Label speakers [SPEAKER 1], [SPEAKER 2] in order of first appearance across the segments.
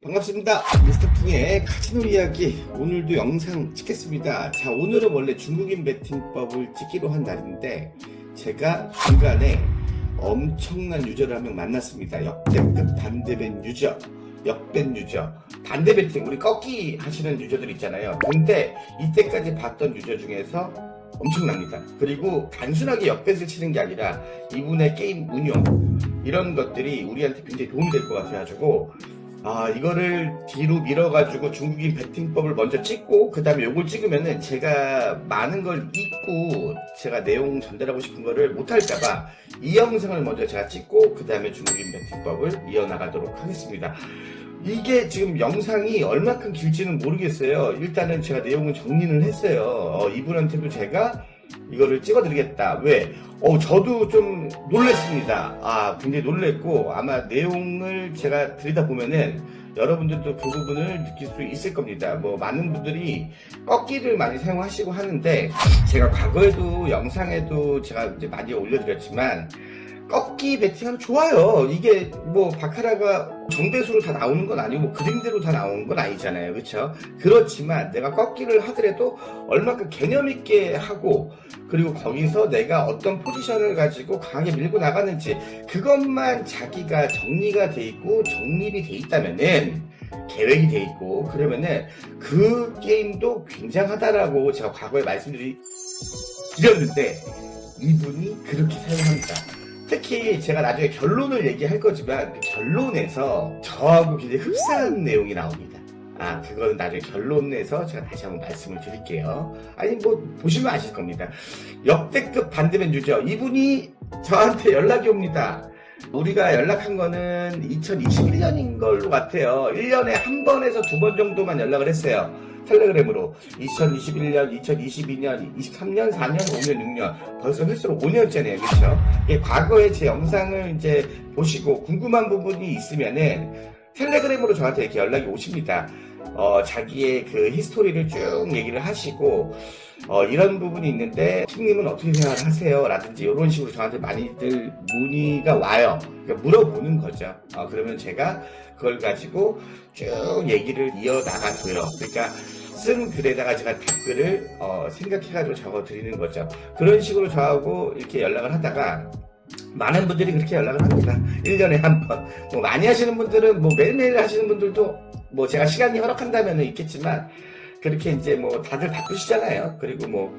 [SPEAKER 1] 반갑습니다. 미스터 풍의 카지노 이야기, 오늘도 영상 찍겠습니다. 자, 오늘은 원래 중국인 베팅법을 찍기로 한 날인데 제가 중간에 엄청난 유저를 한 명 만났습니다. 역대급 반대벤 유저, 역벤 유저, 반대 베팅, 우리 꺾기 하시는 유저들 있잖아요. 근데 이때까지 봤던 유저 중에서 엄청납니다. 그리고 단순하게 역뱃을 치는 게 아니라 이분의 게임 운용, 이런 것들이 우리한테 굉장히 도움이 될 것 같아가지고 이거를 뒤로 밀어가지고 중국인 베팅법을 먼저 찍고 그 다음에 요걸 찍으면은 제가 많은 걸 잊고 제가 내용 전달하고 싶은 거를 못할까봐 이 영상을 먼저 제가 찍고 그 다음에 중국인 베팅법을 이어나가도록 하겠습니다. 이게 지금 영상이 얼마큼 길지는 모르겠어요. 일단은 제가 내용은 정리는 했어요. 이분한테도 제가 이거를 찍어드리겠다. 왜? 저도 좀 놀랬습니다. 굉장히 놀랬고, 아마 내용을 제가 드리다 보면은 여러분들도 그 부분을 느낄 수 있을 겁니다. 많은 분들이 꺾기를 많이 사용하시고 하는데, 제가 과거에도 영상에도 제가 이제 많이 올려드렸지만, 꺾기 베팅하면 좋아요. 이게 바카라가 정배수로 다 나오는 건 아니고 그림대로 다 나오는 건 아니잖아요. 그렇죠? 그렇지만 내가 꺾기를 하더라도 얼마큼 개념 있게 하고, 그리고 거기서 내가 어떤 포지션을 가지고 강하게 밀고 나가는지 그것만 자기가 정리가 돼 있고 정립이 돼 있다면은, 계획이 돼 있고 그러면은 그 게임도 굉장하다라고 제가 과거에 말씀드렸는데 이분이 그렇게 사용합니다. 특히 제가 나중에 결론을 얘기할 거지만 그 결론에서 저하고 굉장히 흡사한 내용이 나옵니다. 그거는 나중에 결론에서 제가 다시 한번 말씀을 드릴게요. 보시면 아실 겁니다. 역대급 반대맨 유저, 이분이 저한테 연락이 옵니다. 우리가 연락한 거는 2021년인 걸로 같아요. 1년에 한 번에서 두 번 정도만 연락을 했어요. 텔레그램으로. 2021년, 2022년, 23년, 4년, 5년, 6년. 벌써 횟수로 5년째네요. 그렇죠? 과거에 제 영상을 이제 보시고 궁금한 부분이 있으면은 텔레그램으로 저한테 이렇게 연락이 오십니다. 자기의 그 히스토리를 쭉 얘기를 하시고, 이런 부분이 있는데, 킹님은 어떻게 생각을 하세요? 라든지, 이런 식으로 저한테 많이들 문의가 와요. 그러니까 물어보는 거죠. 그러면 제가 그걸 가지고 쭉 얘기를 이어나가고요. 그러니까, 쓴 글에다가 제가 답글을, 생각해가지고 적어 드리는 거죠. 그런 식으로 저하고 이렇게 연락을 하다가, 많은 분들이 그렇게 연락을 합니다. 1년에 한 번. 많이 하시는 분들은, 매일매일 하시는 분들도, 제가 시간이 허락한다면 있겠지만, 그렇게 이제 다들 바쁘시잖아요. 그리고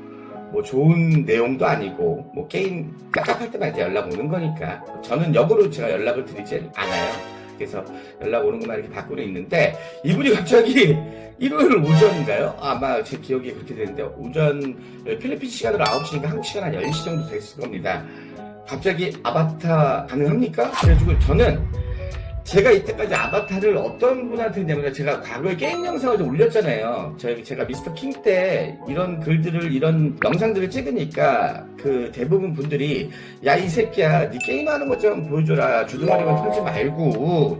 [SPEAKER 1] 좋은 내용도 아니고, 게임 깝깝할 때만 이제 연락 오는 거니까. 저는 역으로 제가 연락을 드리지 않아요. 그래서 연락 오는 것만 이렇게 받고는 있는데, 이분이 갑자기 일요일 오전인가요? 아마 제 기억이 그렇게 되는데, 오전, 필리핀 시간으로 9시니까 한국 시간 한 10시 정도 됐을 겁니다. 갑자기 아바타 가능합니까? 그래가지고 저는 제가 이때까지 아바타를 어떤 분한테 했냐면, 제가 과거에 게임 영상을 좀 올렸잖아요. 제가 미스터 킹 때 이런 글들을, 이런 영상들을 찍으니까 그 대부분 분들이, 야, 이 새끼야, 네 게임하는 것 좀 보여줘라. 주둥아리만 털지 말고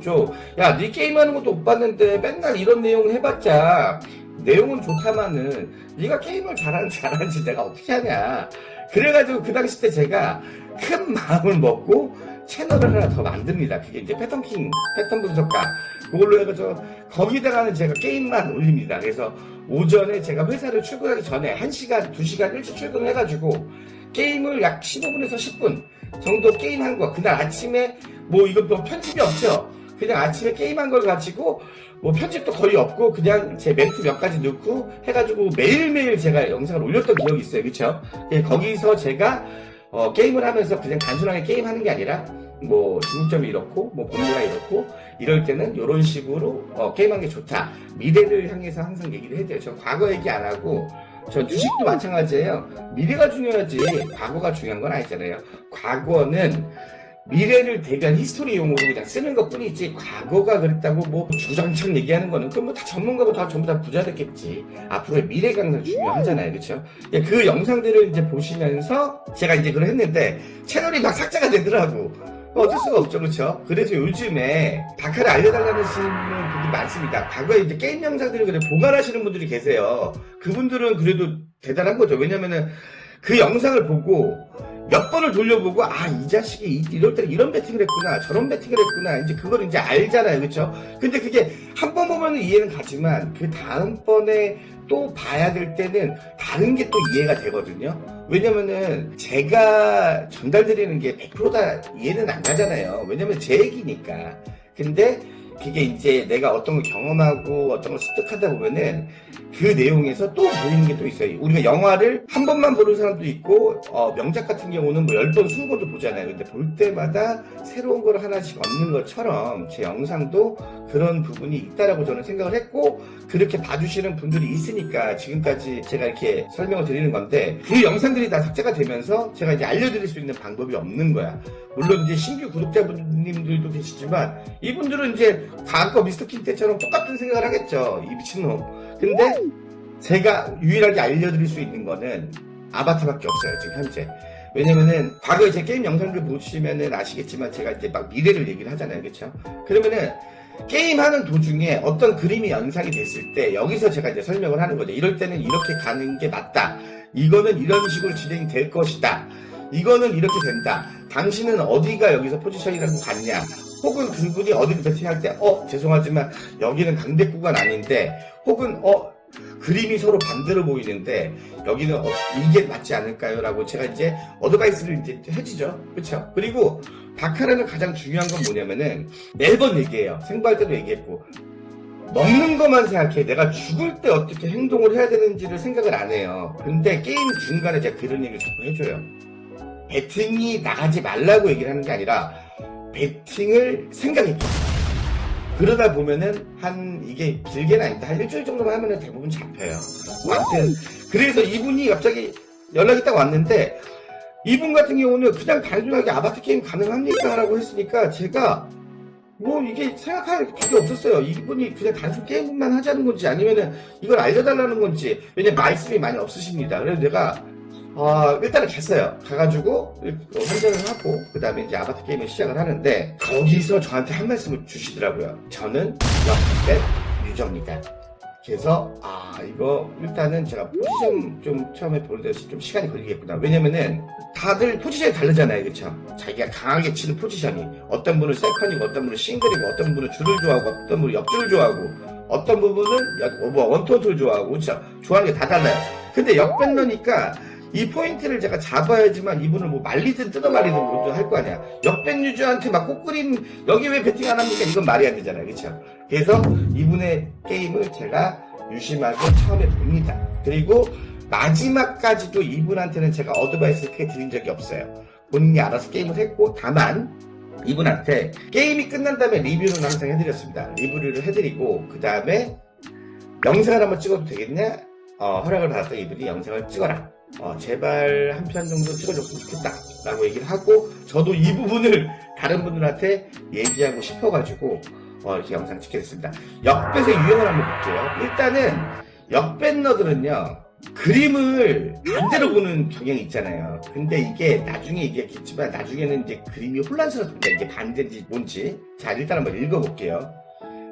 [SPEAKER 1] 야, 네 게임하는 것도 못 봤는데 맨날 이런 내용 해봤자 내용은 좋다마는 네가 게임을 잘하는지 내가 어떻게 하냐. 그래가지고 그 당시 때 제가 큰 마음을 먹고 채널을 하나 더 만듭니다. 그게 이제 패턴 분석가. 그걸로 해가지고 거기다가는 제가 게임만 올립니다. 그래서 오전에 제가 회사를 출근하기 전에 1시간, 2시간 일찍 출근해가지고 게임을 약 15분에서 10분 정도 게임한 거. 그날 아침에 이것도 편집이 없죠. 그냥 아침에 게임한 걸 가지고 편집도 거의 없고 그냥 제 멘트 몇 가지 넣고 해가지고 매일매일 제가 영상을 올렸던 기억이 있어요. 그쵸? 거기서 제가 게임을 하면서 그냥 단순하게 게임하는 게 아니라 중점이 이렇고 공부가 이렇고 이럴 때는 이런 식으로 게임하는 게 좋다. 미래를 향해서 항상 얘기를 해줘요. 저 과거 얘기 안 하고, 전 주식도 마찬가지예요. 미래가 중요하지 과거가 중요한 건 아니잖아요. 과거는 미래를 대비한 히스토리 용어로 그냥 쓰는 것 뿐이지, 과거가 그랬다고 주장창 얘기하는 거는 그럼 다 전문가고 다 전부 다 부자 됐겠지. 앞으로의 미래가 항상 중요하잖아요. 그쵸? 그 영상들을 이제 보시면서 제가 이제 그걸 했는데 채널이 막 삭제가 되더라고. 어쩔 수가 없죠. 그쵸? 그래서 요즘에 바카를 알려달라는 분들이 많습니다. 과거에 이제 게임 영상들을 그래 보관하시는 분들이 계세요. 그분들은 그래도 대단한 거죠. 왜냐면은 그 영상을 보고 몇 번을 돌려보고 아 이 자식이 이럴 때 이런 배팅을 했구나 저런 배팅을 했구나 이제 그걸 이제 알잖아요. 그렇죠? 근데 그게 한 번 보면 이해는 가지만 그 다음번에 또 봐야 될 때는 다른 게 또 이해가 되거든요. 왜냐면은 제가 전달드리는 게 100%다 이해는 안 가잖아요. 왜냐면 제 얘기니까. 근데 그게 이제 내가 어떤 걸 경험하고 어떤 걸 습득하다 보면은 그 내용에서 또 보이는 게 또 있어요. 우리가 영화를 한 번만 보는 사람도 있고 명작 같은 경우는 뭐 10번, 20번도 보잖아요. 근데 볼 때마다 새로운 걸 하나씩 얻는 것처럼 제 영상도 그런 부분이 있다라고 저는 생각을 했고 그렇게 봐주시는 분들이 있으니까 지금까지 제가 이렇게 설명을 드리는 건데 그 영상들이 다 삭제가 되면서 제가 이제 알려드릴 수 있는 방법이 없는 거야. 물론 이제 신규 구독자분님들도 계시지만 이분들은 이제 과거 미스터킨 때처럼 똑같은 생각을 하겠죠. 이 미친놈. 근데 제가 유일하게 알려드릴 수 있는 거는 아바타밖에 없어요. 지금 현재. 왜냐면은 과거에 제 게임 영상들 보시면은 아시겠지만 제가 이제 막 미래를 얘기를 하잖아요. 그렇죠? 그러면은 게임하는 도중에 어떤 그림이 연상이 됐을 때 여기서 제가 이제 설명을 하는 거죠. 이럴 때는 이렇게 가는 게 맞다. 이거는 이런 식으로 진행이 될 것이다. 이거는 이렇게 된다. 당신은 어디가 여기서 포지션이라고 같냐? 혹은 그분이 어디를 배팅할 때 죄송하지만 여기는 강대 구간 아닌데 혹은 그림이 서로 반대로 보이는데 여기는 이게 맞지 않을까요? 라고 제가 이제 어드바이스를 이제 해주죠. 그렇죠? 그리고 바카라는 가장 중요한 건 뭐냐면은 매번 얘기해요. 생부할 때도 얘기했고 먹는 것만 생각해. 내가 죽을 때 어떻게 행동을 해야 되는지를 생각을 안 해요. 근데 게임 중간에 제가 그런 얘기를 자꾸 해줘요. 배팅이 나가지 말라고 얘기를 하는 게 아니라 배팅을 생각해. 그러다 보면은 이게 길게는 아닌데 한 일주일 정도만 하면은 대부분 잡혀요. 아무튼 그래서 이분이 갑자기 연락이 딱 왔는데 이분 같은 경우는 그냥 단순하게 아바타 게임 가능합니까? 라고 했으니까 제가 뭐 이게 생각할 답이 없었어요. 이분이 그냥 단순 게임만 하자는 건지 아니면은 이걸 알려달라는 건지. 왜냐면 말씀이 많이 없으십니다. 그래서 내가 일단은 갔어요. 가가지고 환전을 하고 그 다음에 이제 아바타 게임을 시작을 하는데 거기서 저한테 한 말씀을 주시더라고요. 저는 역백 유저입니다. 그래서 이거 일단은 제가 포지션 좀 처음에 보는데 좀 시간이 걸리겠구나. 왜냐면은 다들 포지션이 다르잖아요. 그쵸? 자기가 강하게 치는 포지션이 어떤 분은 세컨이고 어떤 분은 싱글이고 어떤 분은 줄을 좋아하고 어떤 분은 옆줄을 좋아하고 어떤 부분은 원투원투를 좋아하고 그쵸? 좋아하는 게 다 달라요. 근데 역백러니까 이 포인트를 제가 잡아야지만 이분을 뭐 말리든 뜯어말리든 뭐 할 거 아니야. 역백 유저한테 막 꼬꾸린 여기 왜 배팅 안 합니까? 이건 말이 안 되잖아요. 그쵸? 그래서 이분의 게임을 제가 유심하게 처음에 봅니다. 그리고 마지막까지도 이분한테는 제가 어드바이스 크게 드린 적이 없어요. 본인이 알아서 게임을 했고 다만 이분한테 게임이 끝난 다음에 리뷰는 항상 해드렸습니다. 리뷰를 해드리고 그 다음에 영상을 한번 찍어도 되겠냐? 허락을 받았던 이분이 영상을 찍어라. 제발 한 편 정도 찍어줬으면 좋겠다 라고 얘기를 하고 저도 이 부분을 다른 분들한테 얘기하고 싶어가지고 이렇게 영상 찍게 됐습니다. 역뱃의 유형을 한번 볼게요. 일단은 역뱃러들은요 그림을 반대로 보는 경향이 있잖아요. 근데 이게 나중에 얘기했겠지만 나중에는 이제 그림이 혼란스럽습니다. 이게 반대인지 뭔지. 자 일단 한번 읽어볼게요.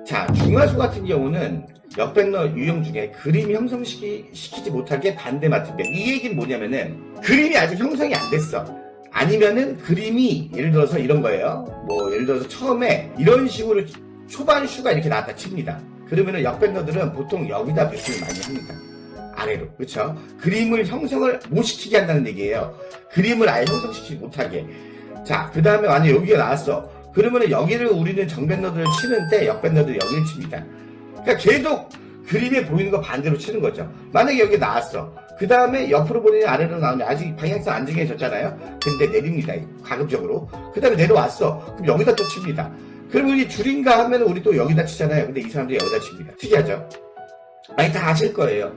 [SPEAKER 1] 자 중화수 같은 경우는 역백러 유형 중에 그림이 형성시키지 못하게 반대 맡습니다. 이 얘기는 뭐냐면은 그림이 아직 형성이 안 됐어. 아니면은 그림이 예를 들어서 이런 거예요. 뭐 예를 들어서 처음에 이런 식으로 초반 슈가 이렇게 나왔다 칩니다. 그러면은 역백러들은 보통 여기다 배팅을 많이 합니다. 아래로. 그렇죠? 그림을 형성을 못 시키게 한다는 얘기예요. 그림을 아예 형성시키지 못하게. 자, 그 다음에 만약에 여기가 나왔어. 그러면은 여기를 우리는 정백러들을 치는데 역백러들이 여기를 칩니다. 그러니까 계속 그림에 보이는 거 반대로 치는 거죠. 만약에 여기 나왔어. 그 다음에 옆으로 보내냐 아래로 나오냐 아직 방향성 안 정해졌잖아요. 근데 내립니다. 가급적으로. 그 다음에 내려왔어. 그럼 여기다 또 칩니다. 그럼 우리 줄인가 하면 우리 또 여기다 치잖아요. 근데 이 사람들이 여기다 칩니다. 특이하죠? 많이 다 아실 거예요.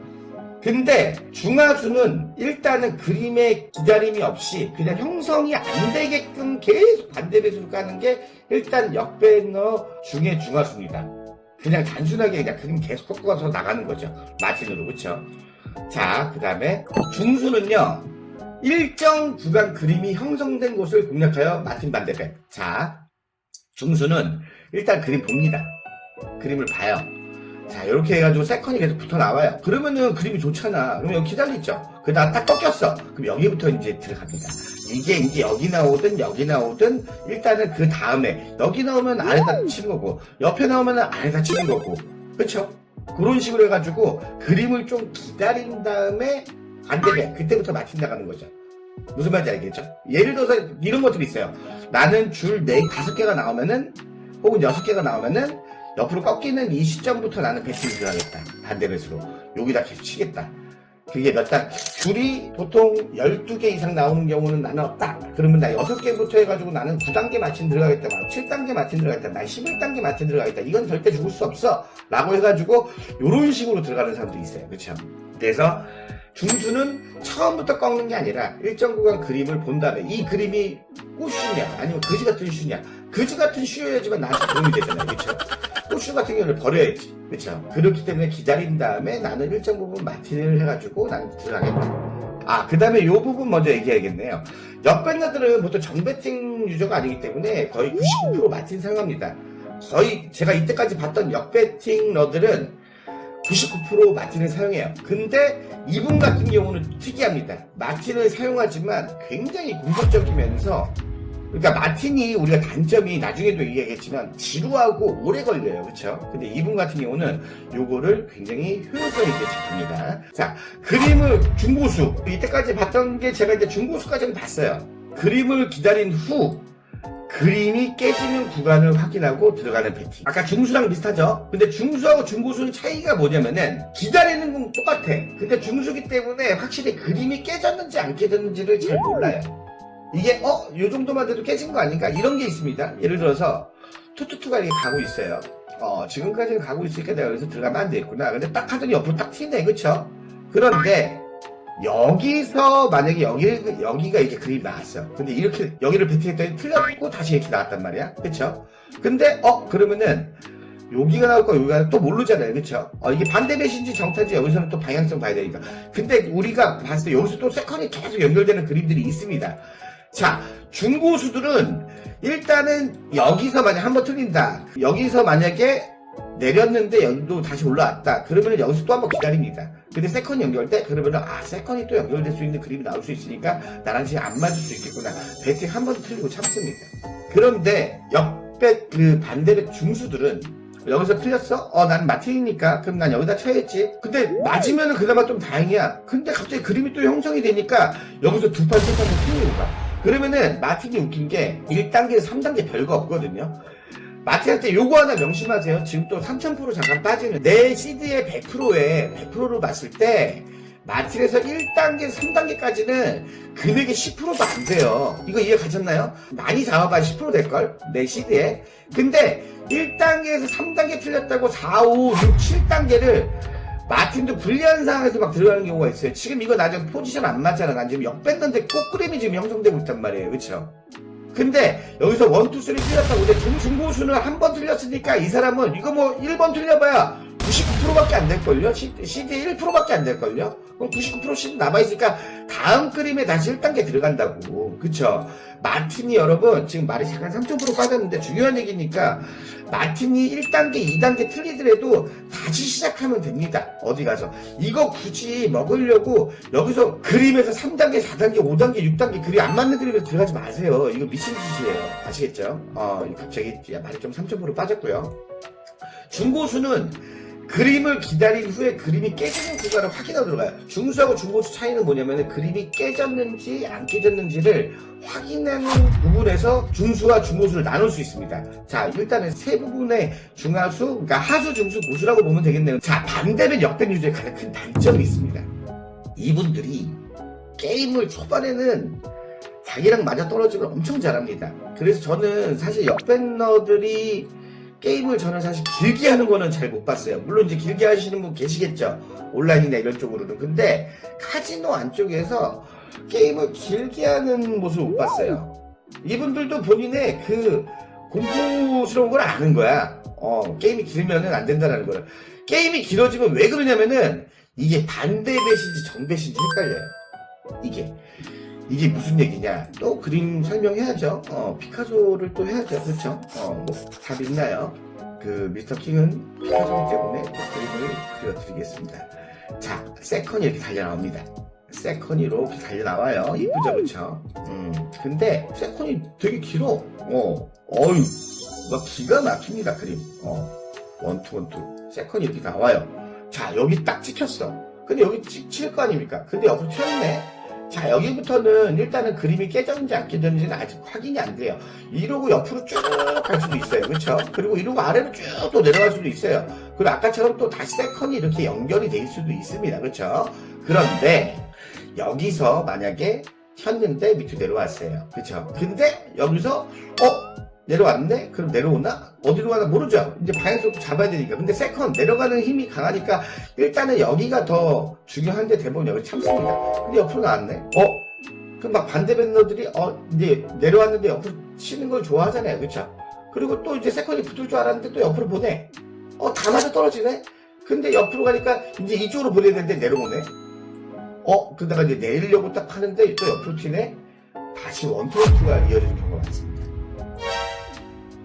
[SPEAKER 1] 근데 중화수는 일단은 그림에 기다림이 없이 그냥 형성이 안 되게끔 계속 반대 배수를 까는 게 일단 역백러 중의 중화수입니다. 그냥 단순하게 그냥 그림 계속 꺾어서 나가는 거죠. 마틴으로. 그쵸? 자, 그 다음에 중수는요. 일정 구간 그림이 형성된 곳을 공략하여 마틴 반대배. 자, 중수는 일단 그림 봅니다. 그림을 봐요. 자, 이렇게 해가지고 세컨이 계속 붙어 나와요. 그러면은 그림이 좋잖아. 그럼 여기 기다리죠. 그러다가 딱 꺾였어. 그럼 여기부터 이제 들어갑니다. 이게 이제 여기 나오든 일단은 그 다음에 여기 나오면 아래다 치는 거고 옆에 나오면 아래다 치는 거고, 그쵸? 그런 식으로 해가지고 그림을 좀 기다린 다음에 반대배 그때부터 맞춘 나가는 거죠. 무슨 말인지 알겠죠? 예를 들어서 이런 것들이 있어요. 나는 줄 5개가 나오면은 혹은 6개가 나오면은 옆으로 꺾이는 이 시점부터 나는 배팅을 들어가겠다. 반대 배수로. 여기다 계속 치겠다. 그게 몇 단, 줄이 보통 12개 이상 나오는 경우는 나는 없다. 그러면 나 6개부터 해가지고 나는 9단계 마친 들어가겠다. 7단계 마친 들어가겠다. 나 11단계 마친 들어가겠다. 이건 절대 죽을 수 없어. 라고 해가지고, 요런 식으로 들어가는 사람도 있어요. 그쵸? 그래서, 중수는 처음부터 꺾는 게 아니라 일정 구간 그림을 본 다음에 이 그림이 꼬슈냐 아니면 그지 같은 슈냐. 그지 같은 슈여야지만 나한테 도움이 되잖아요. 그쵸? 꼬슈 같은 경우는 버려야지. 그쵸? 그렇기 때문에 기다린 다음에 나는 일정 부분 마틴을 해가지고 나는 들어가겠다. 그 다음에 요 부분 먼저 얘기해야겠네요. 역배너들은 보통 정배팅 유저가 아니기 때문에 거의 99% 마틴 사용합니다. 거의 제가 이때까지 봤던 역배팅 러들은 99% 마틴을 사용해요. 근데 이분 같은 경우는 특이합니다. 마틴을 사용하지만 굉장히 공격적이면서, 그러니까 마틴이 우리가 단점이 나중에도 얘기하겠지만 지루하고 오래 걸려요. 그쵸? 근데 이분 같은 경우는 요거를 굉장히 효율성 있게 짚습니다. 자, 그림을 중고수. 이때까지 봤던 게 제가 이제 중고수까지는 봤어요. 그림을 기다린 후 그림이 깨지는 구간을 확인하고 들어가는 배팅. 아까 중수랑 비슷하죠? 근데 중수하고 중고수는 차이가 뭐냐면은 기다리는 건 똑같아. 근데 중수기 때문에 확실히 그림이 깨졌는지 안 깨졌는지를 잘 몰라요. 이게 요 정도만 돼도 깨진 거 아닌가? 이런 게 있습니다. 예를 들어서 투투투가 이렇게 가고 있어요. 지금까지는 가고 있으니까 내가 여기서 들어가면 안 되겠구나. 근데 딱 하더니 옆으로 딱 튀네. 그쵸? 그런데 여기서 만약에 여기가 이렇게 그림이 나왔어. 근데 이렇게 여기를 배팅했더니 틀렸고 다시 이렇게 나왔단 말이야. 그쵸? 근데 그러면은 여기가 나올까 여기가 또 모르잖아요. 그쵸? 이게 반대 배신지 정타지 여기서는 또 방향성 봐야 되니까. 근데 우리가 봤을 때 여기서 또 세컨이 계속 연결되는 그림들이 있습니다. 자, 중고수들은 일단은 여기서 만약 한번 틀린다. 여기서 만약에 내렸는데 여기도 다시 올라왔다. 그러면 여기서 또 한번 기다립니다. 근데 세컨이 연결돼? 그러면 세컨이 또 연결될 수 있는 그림이 나올 수 있으니까 나랑 지금 안 맞을 수 있겠구나. 배팅 한 번 틀리고 참습니다. 그런데 역배 반대배 중수들은 여기서 틀렸어? 난 마틴이니까 그럼 난 여기다 쳐야지. 근데 맞으면은 그나마 좀 다행이야. 근데 갑자기 그림이 또 형성이 되니까 여기서 두 판, 세 판을 틀리고 가. 그러면은 마틴이 웃긴 게 1단계, 3단계 별거 없거든요. 마틴한테 요거 하나 명심하세요. 지금 또 3000% 잠깐 빠지는 내 CD의 100%를 봤을 때 마틴에서 1단계, 3단계까지는 금액이 10%도 안 돼요. 이거 이해 가셨나요? 많이 잡아봐야 10% 될걸? 내 CD에. 근데 1단계에서 3단계 틀렸다고 4, 5, 6, 7단계를 마틴도 불리한 상황에서 막 들어가는 경우가 있어요. 지금 이거 나 지금 포지션 안 맞잖아. 난 지금 역 뺐는데 꼬꾸림이 지금 형성되고 있단 말이에요. 그쵸? 근데 여기서 1, 2, 3 틀렸다고. 근데 중고수는 한 번 틀렸으니까 이 사람은 이거 뭐 1번 틀려봐야 99%밖에 안 될걸요? CD 1%밖에 안 될걸요? 그럼 99% CD 남아있으니까 다음 그림에 다시 1단계 들어간다고. 그쵸? 마틴이 여러분 지금 말이 잠깐 3000% 빠졌는데 중요한 얘기니까 마틴이 1단계, 2단계 틀리더라도 다시 시작하면 됩니다. 어디 가서. 이거 굳이 먹으려고 여기서 그림에서 3단계, 4단계, 5단계, 6단계 그림 안 맞는 그림에서 들어가지 마세요. 이거 미친 짓이에요. 아시겠죠? 갑자기 말이 좀 3000% 빠졌고요. 중고수는 그림을 기다린 후에 그림이 깨지는 구간을 확인하고 들어가요. 중수하고 중고수 차이는 뭐냐면 그림이 깨졌는지 안 깨졌는지를 확인하는 부분에서 중수와 중고수를 나눌 수 있습니다. 자, 일단은 세 부분의 중하수, 그러니까 하수, 중수, 고수라고 보면 되겠네요. 자, 반대는 역배 유저의 가장 큰 단점이 있습니다. 이분들이 게임을 초반에는 자기랑 맞아 떨어지면 엄청 잘합니다. 그래서 저는 사실 역배너들이 게임을 저는 사실 길게 하는 거는 잘 못 봤어요. 물론 이제 길게 하시는 분 계시겠죠. 온라인이나 이런 쪽으로는. 근데 카지노 안쪽에서 게임을 길게 하는 모습을 못 봤어요. 이분들도 본인의 그 공포스러운 걸 아는 거야. 게임이 길면은 안 된다는 거를. 게임이 길어지면 왜 그러냐면은 이게 반대 배신지 정 배신지 헷갈려요. 이게 무슨 얘기냐? 또 그림 설명해야죠. 피카소를 또 해야죠. 그렇죠? 뭐 답 있나요? 그 미스터 킹은 피카소기 때문에 그림을 그려드리겠습니다. 자, 세컨이 이렇게 달려 나옵니다. 세컨이 이렇게 달려 나와요. 이쁘죠, 그쵸? 근데 세컨이 되게 길어. 어유, 막 기가 막힙니다, 그림. 원투. 세컨이 이렇게 나와요. 자, 여기 딱 찍혔어. 근데 여기 찍힐 거 아닙니까? 근데 옆으로 튀었네? 자, 여기부터는 일단은 그림이 깨졌는지 안 깨졌는지는 아직 확인이 안 돼요. 이러고 옆으로 쭉 갈 수도 있어요. 그쵸? 그리고 이러고 아래로 쭉 또 내려갈 수도 있어요. 그리고 아까처럼 또 다시 세컨이 이렇게 연결이 될 수도 있습니다. 그쵸? 그런데 여기서 만약에 튀었는데 밑으로 내려왔어요. 그쵸? 근데 여기서 내려왔네? 그럼 내려오나? 어디로 가나 모르죠? 이제 방향성도 잡아야 되니까. 근데 세컨, 내려가는 힘이 강하니까 일단은 여기가 더 중요한데 대부분 여기 참습니다. 근데 옆으로 나왔네? 그럼 막 반대 밴너들이 이제 내려왔는데 옆으로 치는 걸 좋아하잖아요. 그쵸? 그리고 또 이제 세컨이 붙을 줄 알았는데 또 옆으로 보내. 다 맞아 떨어지네? 근데 옆으로 가니까 이제 이쪽으로 보내야 되는데 내려오네? 그러다가 이제 내리려고 딱 하는데 또 옆으로 튀네? 다시 원투원투가 이어지는 경우가 많습니다.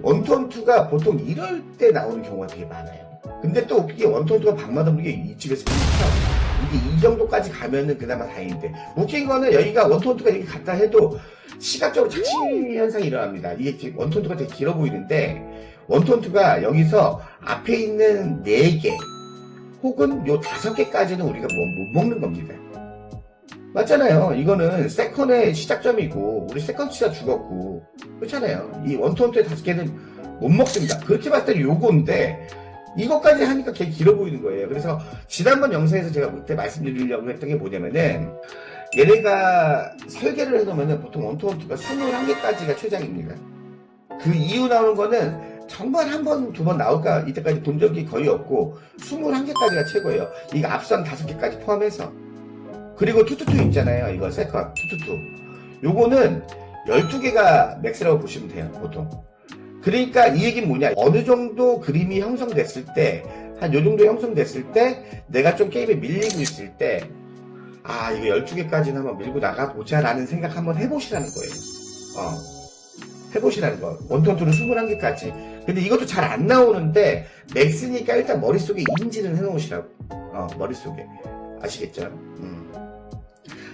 [SPEAKER 1] 원투원투가 보통 이럴 때 나오는 경우가 되게 많아요. 근데 또 웃기게 원투원투가 밤마다 우리가 이쪽에서 이게 이 정도까지 가면은 그나마 다행인데, 웃긴 거는 여기가 원투원투가 이렇게 갔다 해도 시각적으로 착시 현상이 일어납니다. 이게 원투원투가 되게 길어 보이는데, 원투원투가 여기서 앞에 있는 4개 혹은 요 5개까지는 우리가 못 먹는 겁니다. 맞잖아요. 이거는 세컨의 시작점이고 우리 세컨 치다 죽었고, 그렇잖아요. 이 원투원투의 5개는 못 먹습니다. 그렇게 봤을 때 요건데 이것까지 하니까 개 길어 보이는 거예요. 그래서 지난번 영상에서 제가 그때 말씀드리려고 했던 게 뭐냐면은, 얘네가 설계를 해놓으면 보통 원투원투가 21개까지가 최장입니다. 그 이후 나오는 거는 정말 한 번, 2번 나올까 이때까지 본 적이 거의 없고 21개까지가 최고예요. 이거 앞선 5개까지 포함해서. 그리고 투투투 있잖아요. 이거 세컨 투투투. 요거는 12개가 맥스라고 보시면 돼요. 보통. 그러니까 이 얘기는 뭐냐, 어느 정도 그림이 형성됐을 때, 한 요 정도 형성됐을 때 내가 좀 게임에 밀리고 있을 때, 이거 12개까지는 한번 밀고 나가보자 라는 생각 한번 해보시라는 거예요. 해보시라는 거. 원투원투는 21개까지. 근데 이것도 잘 안 나오는데 맥스니까 일단 머릿속에 인지는 해놓으시라고. 머릿속에. 아시겠죠?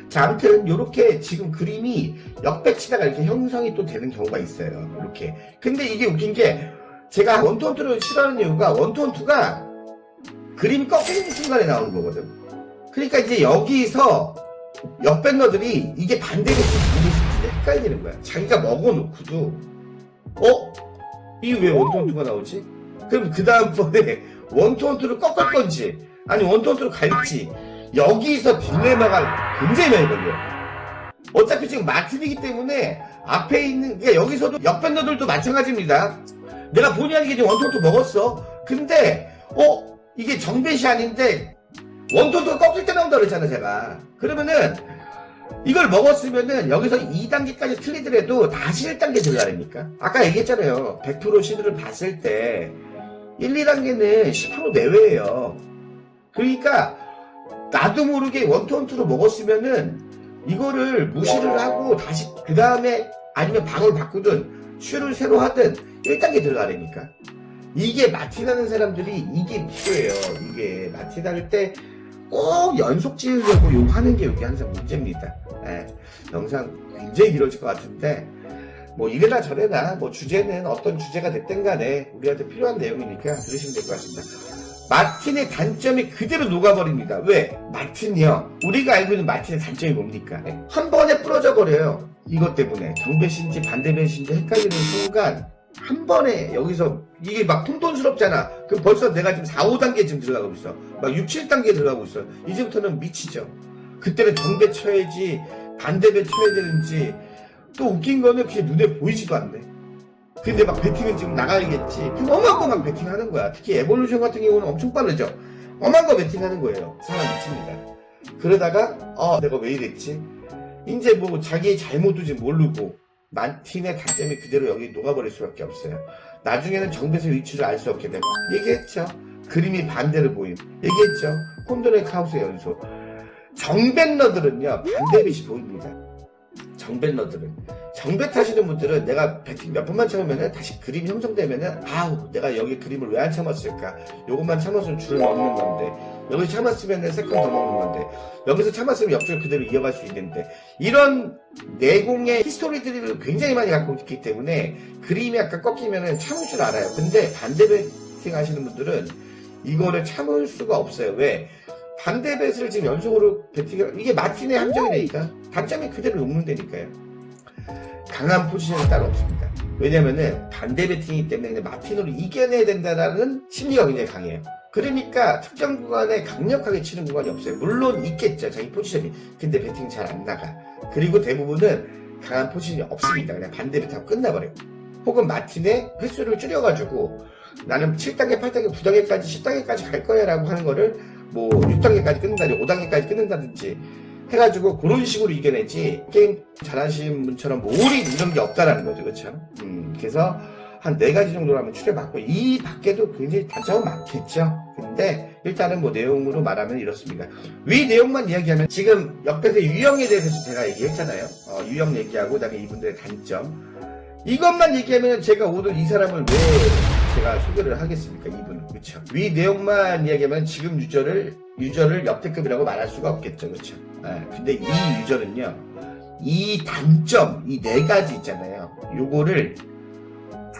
[SPEAKER 1] 자, 아무튼 요렇게 지금 그림이 역배치다가 이렇게 형성이 또 되는 경우가 있어요. 이렇게. 근데 이게 웃긴 게, 제가 원투원투를 싫어하는 이유가 원투원투가 그림이 꺾이는 순간에 나오는 거거든. 그러니까 이제 여기서 역밴너들이 이게 반대겠지 반대겠지 헷갈리는 거야. 자기가 먹어놓고도 이게 왜 원투원투가 나오지? 그럼 그 다음번에 원투원투를 꺾을 건지 아니 원투원투를 갈지, 여기서 딜레마가 굉장히 많이 걸려요. 어차피 지금 마틴이기 때문에 앞에 있는, 그러니까 여기서도 역밴너들도 마찬가지입니다. 내가 본의 아니게 지금 원투원투 먹었어. 근데 이게 정배시 아닌데 원투원투가 꺾일 때 나온다 그랬잖아 제가. 그러면은 이걸 먹었으면은 여기서 2단계까지 틀리더라도 다시 1단계 들어가니까. 아까 얘기했잖아요. 100% 시드를 봤을 때 1, 2단계는 10% 내외예요. 그러니까 나도 모르게 원투원투로 먹었으면은 이거를 무시를 하고 다시 그 다음에 아니면 방을 바꾸든 슈를 새로 하든 1단계 들어가라니까. 이게 마틴하는 사람들이 이게 필요해요. 이게 마틴할 때 꼭 연속 지으려고 하는 게 이게 항상 문제입니다. 영상 굉장히 길어질 것 같은데 뭐 이래나 저래나 뭐 주제는 어떤 주제가 됐든 간에 우리한테 필요한 내용이니까 들으시면 될 것 같습니다. 마틴의 단점이 그대로 녹아버립니다. 왜? 마틴이요. 우리가 알고 있는 마틴의 단점이 뭡니까? 한 번에 부러져 버려요. 이것 때문에 정배신지 반대배신지 헷갈리는 순간 한 번에 여기서 이게 막 혼돈스럽잖아. 그럼 벌써 내가 지금 4, 5단계 지금 들어가고 있어. 막 6, 7단계 들어가고 있어. 이제부터는 미치죠. 그때는 정배 쳐야지 반대배 쳐야 되는지. 또 웃긴 거는 그게 눈에 보이지도 않네. 근데 막 배팅은 지금 나가야겠지. 그럼 엄한 거 막 배팅하는 거야. 특히 에볼루션 같은 경우는 엄청 빠르죠. 엄한 거 배팅하는 거예요. 사람 미칩니다. 그러다가 내가 왜 이랬지? 이제 뭐 자기의 잘못도 지금 모르고 마틴의 단점이 그대로 여기 녹아버릴 수밖에 없어요. 나중에는 정배의 위치를 알 수 없게 되고, 얘기했죠. 그림이 반대로 보임. 얘기했죠. 혼돈의 카오스의 연소. 정밴너들은요 반대빛이 보입니다. 정밴너들은 정배 타시는 분들은 내가 배팅 몇 번만 참으면은 다시 그림이 형성되면은 아우 내가 여기 그림을 왜 안 참았을까, 요것만 참았으면 줄을 먹는 건데, 여기서 참았으면 세컨 더 먹는 건데, 여기서 참았으면 옆줄 그대로 이어갈 수 있는데, 이런 내공의 히스토리들을 굉장히 많이 갖고 있기 때문에 그림이 약간 꺾이면은 참을 줄 알아요. 근데 반대 배팅 하시는 분들은 이거를 참을 수가 없어요. 왜? 반대 배트를 지금 연속으로 배팅을, 이게 마틴의 함정이니까 단점이 그대로 녹는다니까요. 강한 포지션은 따로 없습니다. 왜냐면은 반대 배팅이기 때문에 마틴으로 이겨내야 된다는 심리가 굉장히 강해요. 그러니까 특정 구간에 강력하게 치는 구간이 없어요. 물론 있겠죠, 자기 포지션이. 근데 배팅 잘 안 나가. 그리고 대부분은 강한 포지션이 없습니다. 그냥 반대 배팅하고 끝나버려요. 혹은 마틴의 횟수를 줄여가지고 나는 7단계, 8단계, 9단계까지, 10단계까지 갈 거야 라고 하는 거를 뭐 6단계까지 끊는다든지 5단계까지 끊는다든지 해가지고 그런 식으로 이겨내지, 게임 잘하시는 분처럼 뭐 올인 이런 게 없다라는 거죠. 그렇죠? 그래서 한 4가지 정도로 하면 추려봤고, 이 밖에도 굉장히 단점은 많겠죠. 근데 일단은 뭐 내용으로 말하면 이렇습니다. 위 내용만 이야기하면, 지금 옆에서 유형에 대해서 제가 얘기했잖아요. 유형 얘기하고 그다음에 이분들의 단점, 이것만 얘기하면 제가 오늘 이 사람을 왜 제가 소개를 하겠습니까? 이분. 그렇죠? 위 내용만 이야기하면 지금 유저를 역대급이라고 말할 수가 없겠죠. 그렇죠? 근데 이 유저는요, 이 단점, 이 4가지 있잖아요. 요거를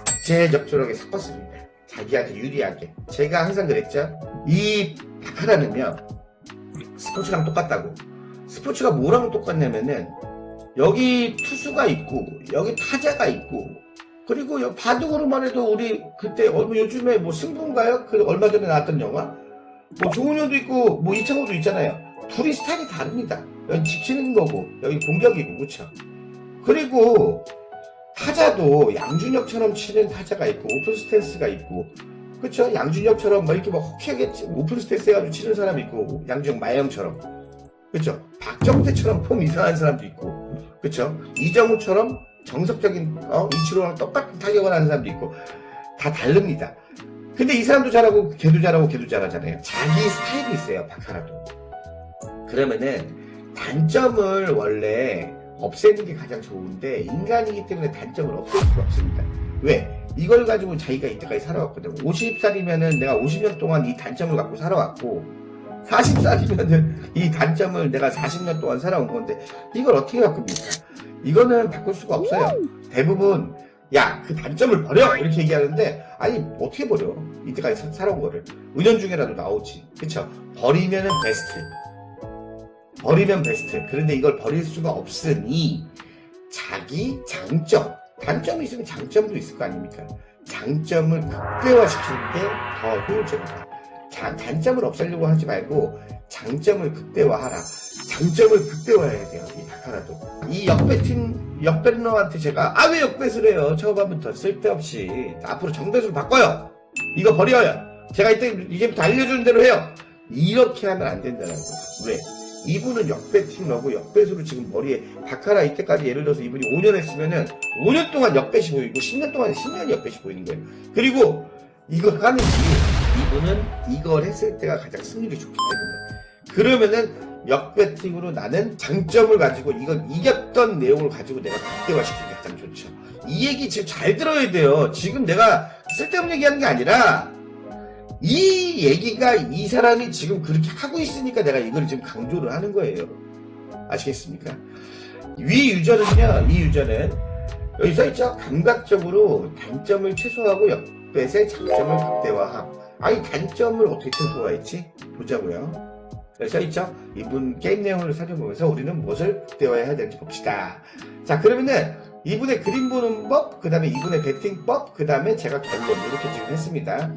[SPEAKER 1] 국제적절하게 섞었습니다. 자기한테 유리하게. 제가 항상 그랬죠? 이 바카라는요, 스포츠랑 똑같다고. 스포츠가 뭐랑 똑같냐면은, 여기 투수가 있고, 여기 타자가 있고, 그리고 여기 바둑으로만 해도 우리 그때 요즘에 뭐 승부인가요? 그 얼마 전에 나왔던 영화? 뭐 조은효도 있고 뭐 이창호도 있잖아요. 둘이 스타일이 다릅니다. 여기 지키는 거고 여기 공격이고, 그렇죠? 그리고 타자도 양준혁처럼 치는 타자가 있고 오픈 스탠스가 있고, 그렇죠? 양준혁처럼 막 이렇게 막 호키하게 오픈 스탠스 해가지고 치는 사람이 있고, 양준혁 마영처럼, 그렇죠? 박정태처럼 폼 이상한 사람도 있고, 그렇죠? 이정우처럼 정석적인 이치로랑 똑같은 타격을 하는 사람도 있고, 다 다릅니다. 근데 이 사람도 잘하고 걔도 잘하고 걔도 잘하잖아요. 자기 스타일이 있어요, 바카라도. 그러면은 단점을 원래 없애는 게 가장 좋은데, 인간이기 때문에 단점을 없앨 수가 없습니다. 왜? 이걸 가지고 자기가 이때까지 살아왔거든. 50살이면은 내가 50년 동안 이 단점을 갖고 살아왔고, 40살이면은 이 단점을 내가 40년 동안 살아온 건데, 이걸 어떻게 바꿉니까? 이거는 바꿀 수가 없어요. 대부분 야, 그 단점을 버려! 이렇게 얘기하는데, 아니 어떻게 버려? 이때까지 살아온 거를. 은연중에라도 나오지. 그쵸? 버리면은 베스트. 버리면 베스트. 그런데 이걸 버릴 수가 없으니 자기 장점, 단점이 있으면 장점도 있을 거 아닙니까? 장점을 극대화시키는 게 더 효율적이다. 단점을 없애려고 하지 말고 장점을 극대화하라. 장점을 극대화해야 돼요, 이 바카라도. 이 역배러한테 제가 왜 역배를 해요? 초반부터 쓸데없이. 앞으로 정배수로 바꿔요. 이거 버려요. 제가 이제부터 알려주는 대로 해요. 이렇게 하면 안 된다는 거죠. 왜? 이분은 역배팅러고 역배수로 지금 머리에, 바카라 이때까지 예를 들어서 이분이 5년 했으면은 5년 동안 역배시 보이고 10년 동안 10년이 역배시 보이는 거예요. 그리고 이걸 하는 이유, 이분은 이걸 했을 때가 가장 승률이 좋기 때문에. 그러면은 역배팅으로 나는 장점을 가지고 이걸 이겼던 내용을 가지고 내가 극대화시키는 게 가장 좋죠. 이 얘기 지금 잘 들어야 돼요. 지금 내가 쓸데없는 얘기하는 게 아니라, 이 얘기가 이 사람이 지금 그렇게 하고 있으니까 내가 이걸 지금 강조를 하는 거예요. 아시겠습니까? 위 유저는요, 이 유저는 여기 써있죠? 감각적으로 단점을 최소화하고 역배의 장점을 극대화함. 아니, 단점을 어떻게 최소화했지? 보자고요. 써있죠? 이분 게임 내용을 살펴보면서 우리는 무엇을 극대화해야 될지 봅시다. 자, 그러면은 이분의 그림 보는 법, 그 다음에 이분의 배팅법, 그 다음에 제가 결론, 이렇게 지금 했습니다.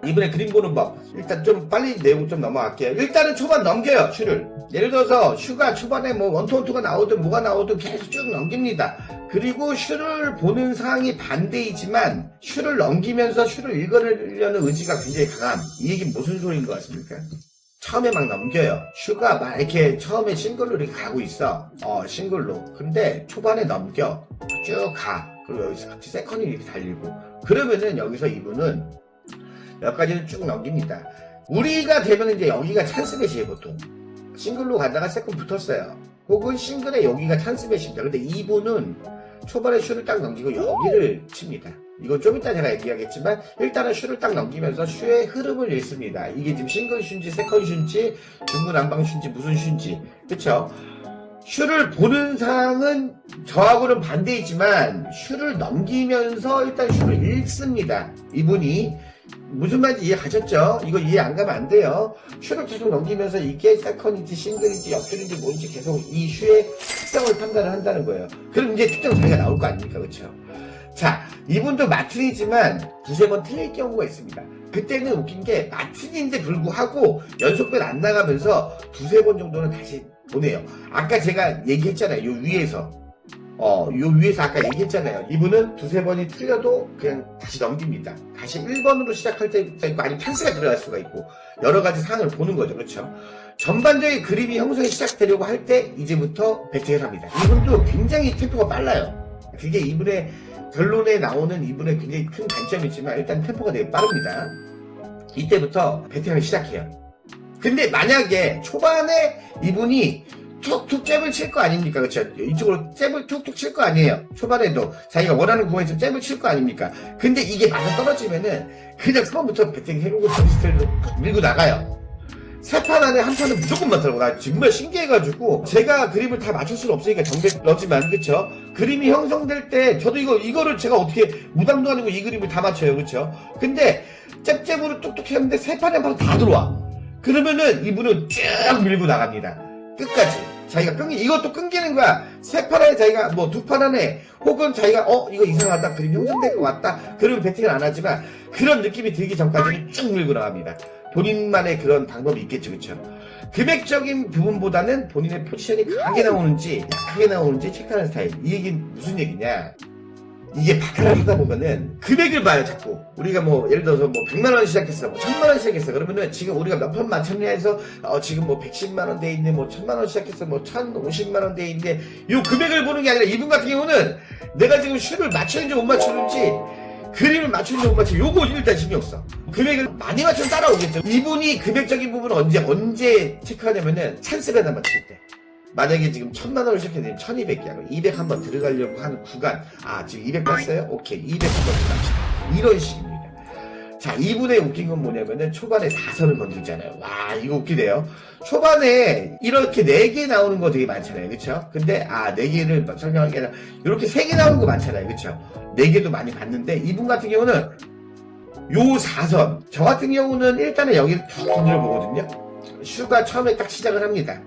[SPEAKER 1] 이분의 그림 보는 법, 일단 좀 빨리 내용 좀 넘어갈게요. 일단은 초반 넘겨요, 슈를. 예를 들어서 슈가 초반에 뭐 원투원투가 나오든 뭐가 나오든 계속 쭉 넘깁니다. 그리고 슈를 보는 상황이 반대이지만 슈를 넘기면서 슈를 읽으려는 의지가 굉장히 강함. 이 얘기는 무슨 소리인 것 같습니까? 처음에 막 넘겨요. 슈가 막 이렇게 처음에 싱글로 이렇게 가고 있어. 싱글로. 근데 초반에 넘겨. 쭉 가. 그리고 여기서 같이 세컨이 이렇게 달리고. 그러면은 여기서 이분은 여기까지는 쭉 넘깁니다. 우리가 되면 이제 여기가 찬스배시에요, 보통. 싱글로 가다가 세컨 붙었어요. 혹은 싱글에 여기가 찬스배시입니다. 근데 이분은 초반에 슈를 딱 넘기고 여기를 칩니다. 이건 좀 이따 제가 얘기하겠지만 일단은 슈를 딱 넘기면서 슈의 흐름을 읽습니다. 이게 지금 싱글 슈인지 세컨 슈인지 중구난방 슈인지 무슨 슈인지, 그쵸? 슈를 보는 상황은 저하고는 반대이지만 슈를 넘기면서 일단 슈를 읽습니다. 이분이 무슨 말인지 이해 가셨죠? 이거 이해 안 가면 안 돼요. 슈를 계속 넘기면서 이게 세컨인지 싱글인지 옆줄인지 뭔지 계속 이 슈의 특성을 판단을 한다는 거예요. 그럼 이제 특정 자리가 나올 거 아닙니까? 그렇죠? 자, 이분도 마틴이지만 두세 번 틀릴 경우가 있습니다. 그때는 웃긴 게 마틴인데 불구하고 연속변 안 나가면서 두세 번 정도는 다시 보내요. 아까 제가 얘기했잖아요. 요 위에서 아까 얘기했잖아요. 이분은 두세 번이 틀려도 그냥 다시 넘깁니다. 다시 1번으로 시작할 때도 있고 아니면 찬스가 들어갈 수가 있고 여러 가지 상황을 보는 거죠. 그렇죠? 전반적인 그림이 형성이 시작되려고 할 때 이제부터 배팅을 합니다. 이분도 굉장히 템포가 빨라요. 그게 이분의 결론에 나오는 이분의 굉장히 큰 단점이지만 일단 템포가 되게 빠릅니다. 이때부터 배팅을 시작해요. 근데 만약에 초반에 이분이 툭툭 잽을 칠 거 아닙니까? 그렇죠? 이쪽으로 잽을 툭툭 칠 거 아니에요. 초반에도 자기가 원하는 구간에서 잽을 칠 거 아닙니까? 근데 이게 맞아 떨어지면은 그냥 처음부터 배팅 해보고 전스트레이로 밀고 나가요. 세 판 안에 한 판은 무조건 맞더라고. 나 정말 신기해가지고 제가 그림을 다 맞출 수는 없으니까 정백러지만, 그쵸? 그림이 형성될 때 저도 이거를 제가 어떻게 무당도 아니고 이 그림을 다 맞춰요. 그쵸? 근데 잽잽으로 뚝뚝 했는데 세 판에 한 판 다 들어와. 그러면은 이분은 쭉 밀고 나갑니다. 끝까지. 자기가 이것도 끊기는 거야. 세 판 안에 자기가 뭐 두 판 안에 혹은 자기가 이거 이상하다. 그림 형성될 것 같다. 그러면 배팅을 안 하지만 그런 느낌이 들기 전까지는 쭉 밀고 나갑니다. 본인만의 그런 방법이 있겠죠. 그쵸? 금액적인 부분보다는 본인의 포지션이 강하게 나오는지 약하게 나오는지 체크하는 스타일. 이 얘기는 무슨 얘기냐? 이게 바탕을 하다 보면은 금액을 봐요. 자꾸 우리가 뭐 예를 들어서 뭐 100만원 시작했어, 뭐 1000만원 시작했어. 그러면은 지금 우리가 몇 편 만천리해서 지금 뭐 110만원 돼 있네, 뭐 1000만원 시작했어, 뭐 1050만원 돼 있는데 요 금액을 보는 게 아니라 이분 같은 경우는 내가 지금 슈를 맞추는지 못 맞추는지 그림을 맞추는지 못 맞추는지 요거 일단 신경 써. 금액을 많이 맞추면 따라오겠죠. 이분이 금액적인 부분을 언제 체크하냐면은 찬스가 남았을 때. 만약에 지금 1000만원을 시작했는데 1200이야. 그럼 200 한번 들어가려고 하는 구간. 지금 200 봤어요? 오케이. 200 한번 들어갑시다. 이런 식입니다. 자, 이분의 웃긴 건 뭐냐면은 초반에 4선을 건들잖아요. 와, 이거 웃기네요. 초반에 이렇게 4개 나오는 거 되게 많잖아요. 그쵸? 근데 4개를 설명한 게 아니라 이렇게 3개 나오는 거 많잖아요. 그쵸? 4개도 많이 봤는데 이분 같은 경우는 요 4선. 저 같은 경우는 일단은 여기를 툭 건드려 보거든요. 슈가 처음에 딱 시작을 합니다.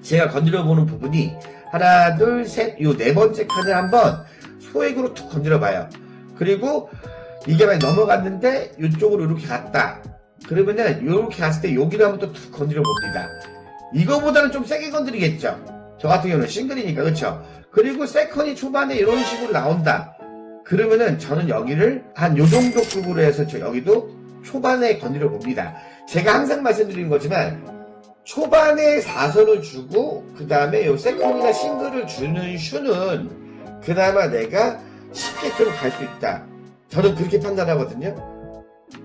[SPEAKER 1] 제가 건드려 보는 부분이 하나, 둘, 셋, 요 4번째 칸을 한번 소액으로 툭 건드려 봐요. 그리고 이게 만약 넘어갔는데 이쪽으로 이렇게 갔다. 그러면은 이렇게 갔을 때 여기를 한번 또 툭 건드려 봅니다. 이거보다는 좀 세게 건드리겠죠. 저 같은 경우는 싱글이니까. 그렇죠? 그리고 세컨이 초반에 이런 식으로 나온다. 그러면은 저는 여기를 한 요 정도 급으로 해서 여기도 초반에 건드려 봅니다. 제가 항상 말씀드리는 거지만 초반에 4선을 주고 그 다음에 요 세컨이나 싱글을 주는 슈는 그나마 내가 쉽게 좀 갈 수 있다. 저는 그렇게 판단하거든요.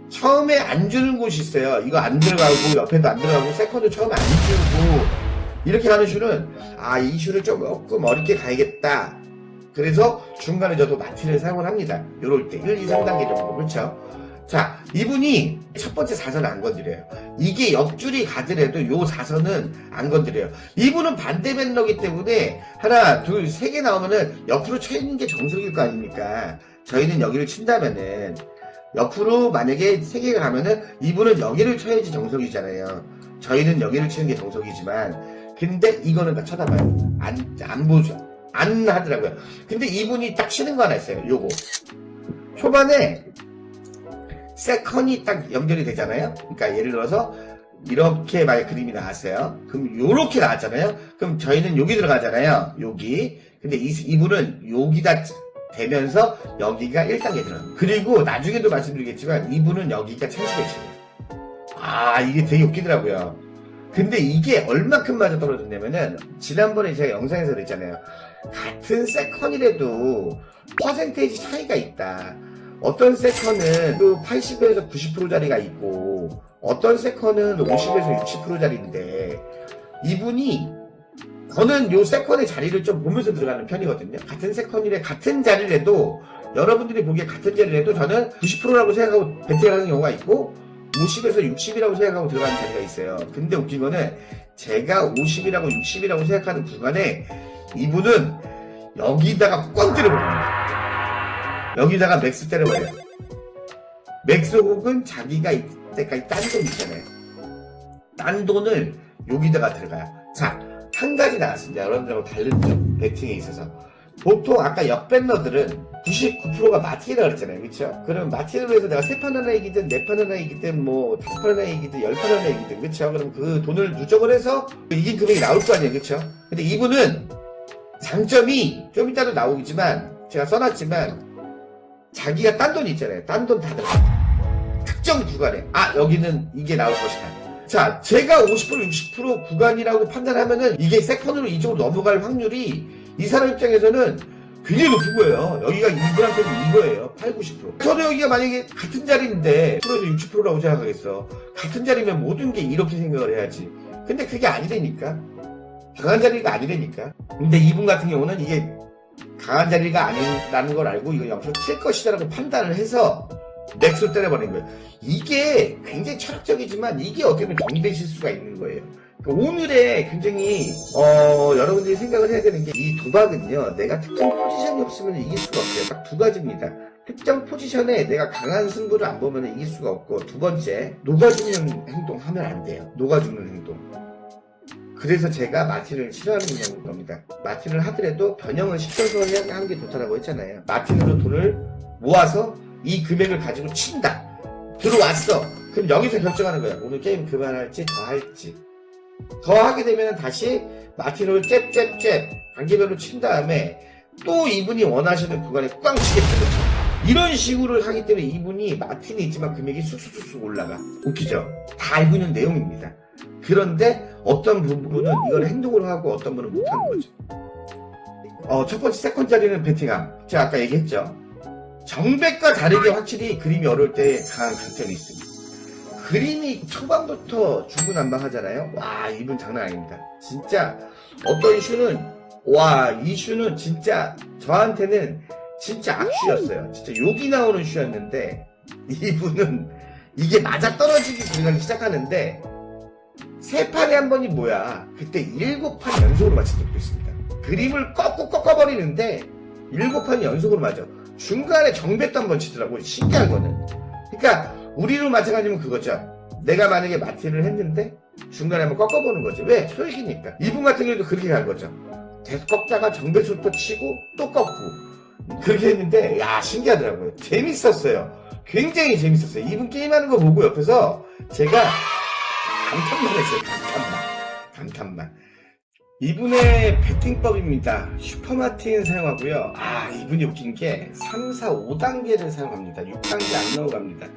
[SPEAKER 1] 처음에 안 주는 곳이 있어요. 이거 안 들어가고 옆에도 안 들어가고 세컨도 처음에 안 주고 이렇게 가는 슈는 이 슈를 조금 어렵게 가야겠다. 그래서 중간에 저도 마틴을 사용을 합니다. 요럴 때 1, 2, 3단계 정도. 그렇죠? 자, 이분이 첫 번째 4선을 안 건드려요. 이게 옆줄이 가더라도 요 4선은 안 건드려요. 이분은 반대 밴너기 때문에 하나, 둘, 세 개 나오면은 옆으로 쳐 있는 게 정석일 거 아닙니까? 저희는 여기를 친다면은 옆으로 만약에 3개가 가면은 이분은 여기를 쳐야지 정석이잖아요. 저희는 여기를 치는 게 정석이지만 근데 이거는 다 쳐다봐요. 안 보죠. 안 하더라고요. 근데 이분이 딱 치는 거 하나 있어요. 요거 초반에 세컨이 딱 연결이 되잖아요. 그러니까 예를 들어서 이렇게 만약 그림이 나왔어요. 그럼 요렇게 나왔잖아요. 그럼 저희는 여기 들어가잖아요. 여기. 근데 이분은 여기다 되면서 여기가 1단계 들어가요. 그리고 나중에도 말씀드리겠지만 이분은 여기가 찬스 배치예요. 이게 되게 웃기더라고요. 근데 이게 얼마큼 맞아 떨어졌냐면은 지난번에 제가 영상에서 그랬잖아요. 같은 세컨이라도 퍼센테이지 차이가 있다. 어떤 세컨은 80에서 90%짜리가 있고 어떤 세컨은 50에서 60%짜리인데 이분이 저는 요 세컨의 자리를 좀 보면서 들어가는 편이거든요. 같은 세컨이래 같은 자리래도 여러분들이 보기에 같은 자리래도 저는 90%라고 생각하고 배팅하는 경우가 있고 50에서 60이라고 생각하고 들어가는 자리가 있어요. 근데 웃긴 거는 제가 50이라고 60이라고 생각하는 구간에 이분은 여기다가 꽝 때려버립니다. 여기다가 맥스 때려버려요. 맥스 혹은 자기가 이때까지 딴 돈 있잖아요. 딴 돈을 여기다가 들어가요. 자, 한 가지 나왔습니다. 여러분들하고 다른 점, 배팅에 있어서. 보통 아까 역배너들은 99%가 마틴이라고 그랬잖아요. 그쵸? 그럼 마틴으로 해서 내가 3판 하나 이기든 4판 하나 이기든 뭐 5판 하나 이기든 10판 하나 이기든 그쵸? 그럼 그 돈을 누적을 해서 이긴 금액이 나올 거 아니에요. 그쵸? 근데 이분은 장점이 좀 이따도 나오겠지만 제가 써놨지만 자기가 딴 돈 있잖아요. 딴 돈 다 들어가. 특정 구간에 여기는 이게 나올 것이다. 자, 제가 50% 60% 구간이라고 판단하면은 이게 세컨으로 이쪽으로 넘어갈 확률이 이 사람 입장에서는 굉장히 높은 거예요. 여기가 이분한테는 이거예요. 8, 90%. 저도 여기가 만약에 같은 자리인데 10%에서 60%라고 생각하겠어. 같은 자리면 모든 게 이렇게 생각을 해야지. 근데 그게 아니라니까. 강한 자리가 아니라니까. 근데 이분 같은 경우는 이게 강한 자리가 아니라는 걸 알고 이거 영수로 칠 것이다라고 판단을 해서 맥스로 때려버린 거예요. 이게 굉장히 철학적이지만 이게 어떻게 보면 경대 실수가 있는 거예요. 그러니까 오늘의 굉장히 여러분들이 생각을 해야 되는 게 이 도박은요, 내가 특정 포지션이 없으면 이길 수가 없어요. 딱 두 가지입니다. 특정 포지션에 내가 강한 승부를 안 보면 이길 수가 없고, 두 번째, 녹아주는 행동 하면 안 돼요. 녹아주는 행동. 그래서 제가 마틴을 싫어하는 겁니다. 마틴을 하더라도 변형을 시켜서 하는 게 좋다라고 했잖아요. 마틴으로 돈을 모아서 이 금액을 가지고 친다. 들어왔어. 그럼 여기서 결정하는 거야. 오늘 게임 그만할지 더 할지. 더 하게 되면 다시 마틴으로 잽 단계별로 친 다음에 또 이분이 원하시는 구간에 꽝 치겠다. 이런 식으로 하기 때문에 이분이 마틴이 있지만 금액이 쑥쑥쑥 올라가. 웃기죠? 다 알고 있는 내용입니다. 그런데 어떤 부분은 이걸 행동으로 하고 어떤 분은 못하는 거죠. 첫 번째 세컨 자리는 베팅함. 제가 아까 얘기했죠. 정백과 다르게 확실히 그림이 어려울 때 강한 강점이 있습니다. 그림이 초반부터 중구난방하잖아요. 와, 이분 장난 아닙니다. 진짜 어떤 슈는 이 슈는 진짜 저한테는 진짜 악슈였어요. 진짜 욕이 나오는 슈였는데 이분은 이게 맞아 떨어지기 들어가기 시작하는데 세 판에 한 번이 뭐야? 그때 7판 연속으로 맞힌 적도 있습니다. 그림을 꺾어버리는데 7판이 연속으로 맞아. 중간에 정배도 한 번 치더라고. 신기한 거는. 그러니까 우리로 마찬가지면 그거죠. 내가 만약에 마틴을 했는데 중간에 한번 꺾어보는 거지. 왜? 소액이니까. 이분 같은 경우도 그렇게 간 거죠. 계속 꺾다가 정배수 또 치고 또 꺾고 그렇게 했는데 신기하더라고요. 재밌었어요. 굉장히 재밌었어요. 이분 게임하는 거 보고 옆에서 제가 감탄만 했어요. 감탄만. 이분의 배팅법입니다. 슈퍼마틴 사용하고요. 이분이 웃긴 게 3, 4, 5단계를 사용합니다. 6단계 안 넘어갑니다.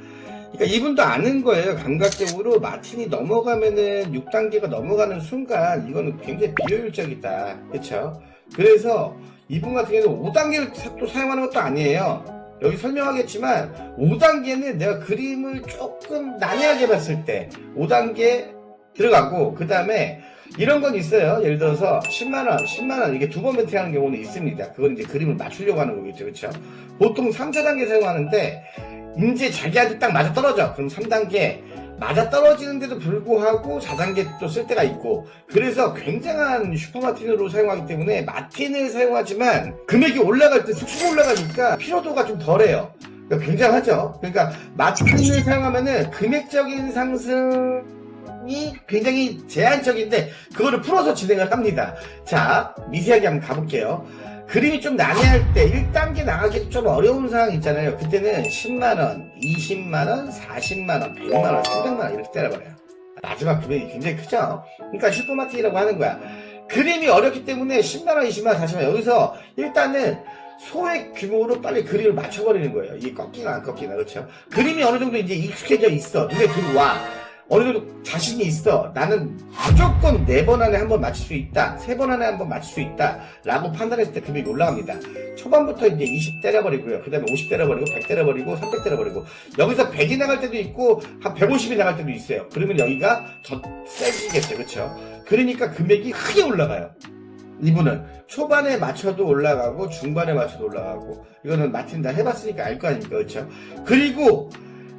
[SPEAKER 1] 그러니까 이분도 아는 거예요. 감각적으로 마틴이 넘어가면은 6단계가 넘어가는 순간 이거는 굉장히 비효율적이다. 그쵸? 그래서 이분 같은 경우는 5단계를 또 사용하는 것도 아니에요. 여기 설명하겠지만 5단계는 내가 그림을 조금 난해하게 봤을 때 5단계 들어가고 그 다음에 이런 건 있어요. 예를 들어서 10만원 이게 두 번 배팅하는 경우는 있습니다. 그건 이제 그림을 맞추려고 하는 거겠죠. 그쵸? 보통 3, 4단계 사용하는데 이제 자기한테 딱 맞아 떨어져. 그럼 3단계 맞아 떨어지는데도 불구하고 4단계 또 쓸 때가 있고 그래서 굉장한 슈퍼마틴으로 사용하기 때문에 마틴을 사용하지만 금액이 올라갈 때 쑥쑥 올라가니까 피로도가 좀 덜해요. 그러니까 굉장하죠. 그러니까 마틴을 사용하면은 금액적인 상승이 굉장히 제한적인데 그거를 풀어서 진행을 합니다. 자, 미세하게 한번 가볼게요. 그림이 좀 난해할 때 1단계 나가기도 좀 어려운 상황 있잖아요. 그때는 10만원, 20만원, 40만원, 100만원, 300만원 이렇게 때려버려요. 마지막 금액이 굉장히 크죠. 그러니까 슈퍼마틴이라고 하는 거야. 그림이 어렵기 때문에 10만원, 20만원, 40만원 여기서 일단은 소액 규모로 빨리 그림을 맞춰버리는 거예요. 이게 꺾이나 안 꺾이나. 그렇죠? 그림이 어느 정도 이제 익숙해져 있어. 눈에 들어와. 어느 정도 자신이 있어. 나는 무조건 4번 안에 한 번 맞출 수 있다. 3번 안에 한 번 맞출 수 있다. 라고 판단했을 때 금액이 올라갑니다. 초반부터 이제 20 때려버리고요. 그 다음에 50 때려버리고, 100 때려버리고, 300 때려버리고. 여기서 100이 나갈 때도 있고, 한 150이 나갈 때도 있어요. 그러면 여기가 더 세지겠죠. 그쵸? 그러니까 금액이 크게 올라가요. 이분은 초반에 맞춰도 올라가고 중반에 맞춰도 올라가고 이거는 마틴 다 해봤으니까 알 거 아닙니까? 그렇죠? 그리고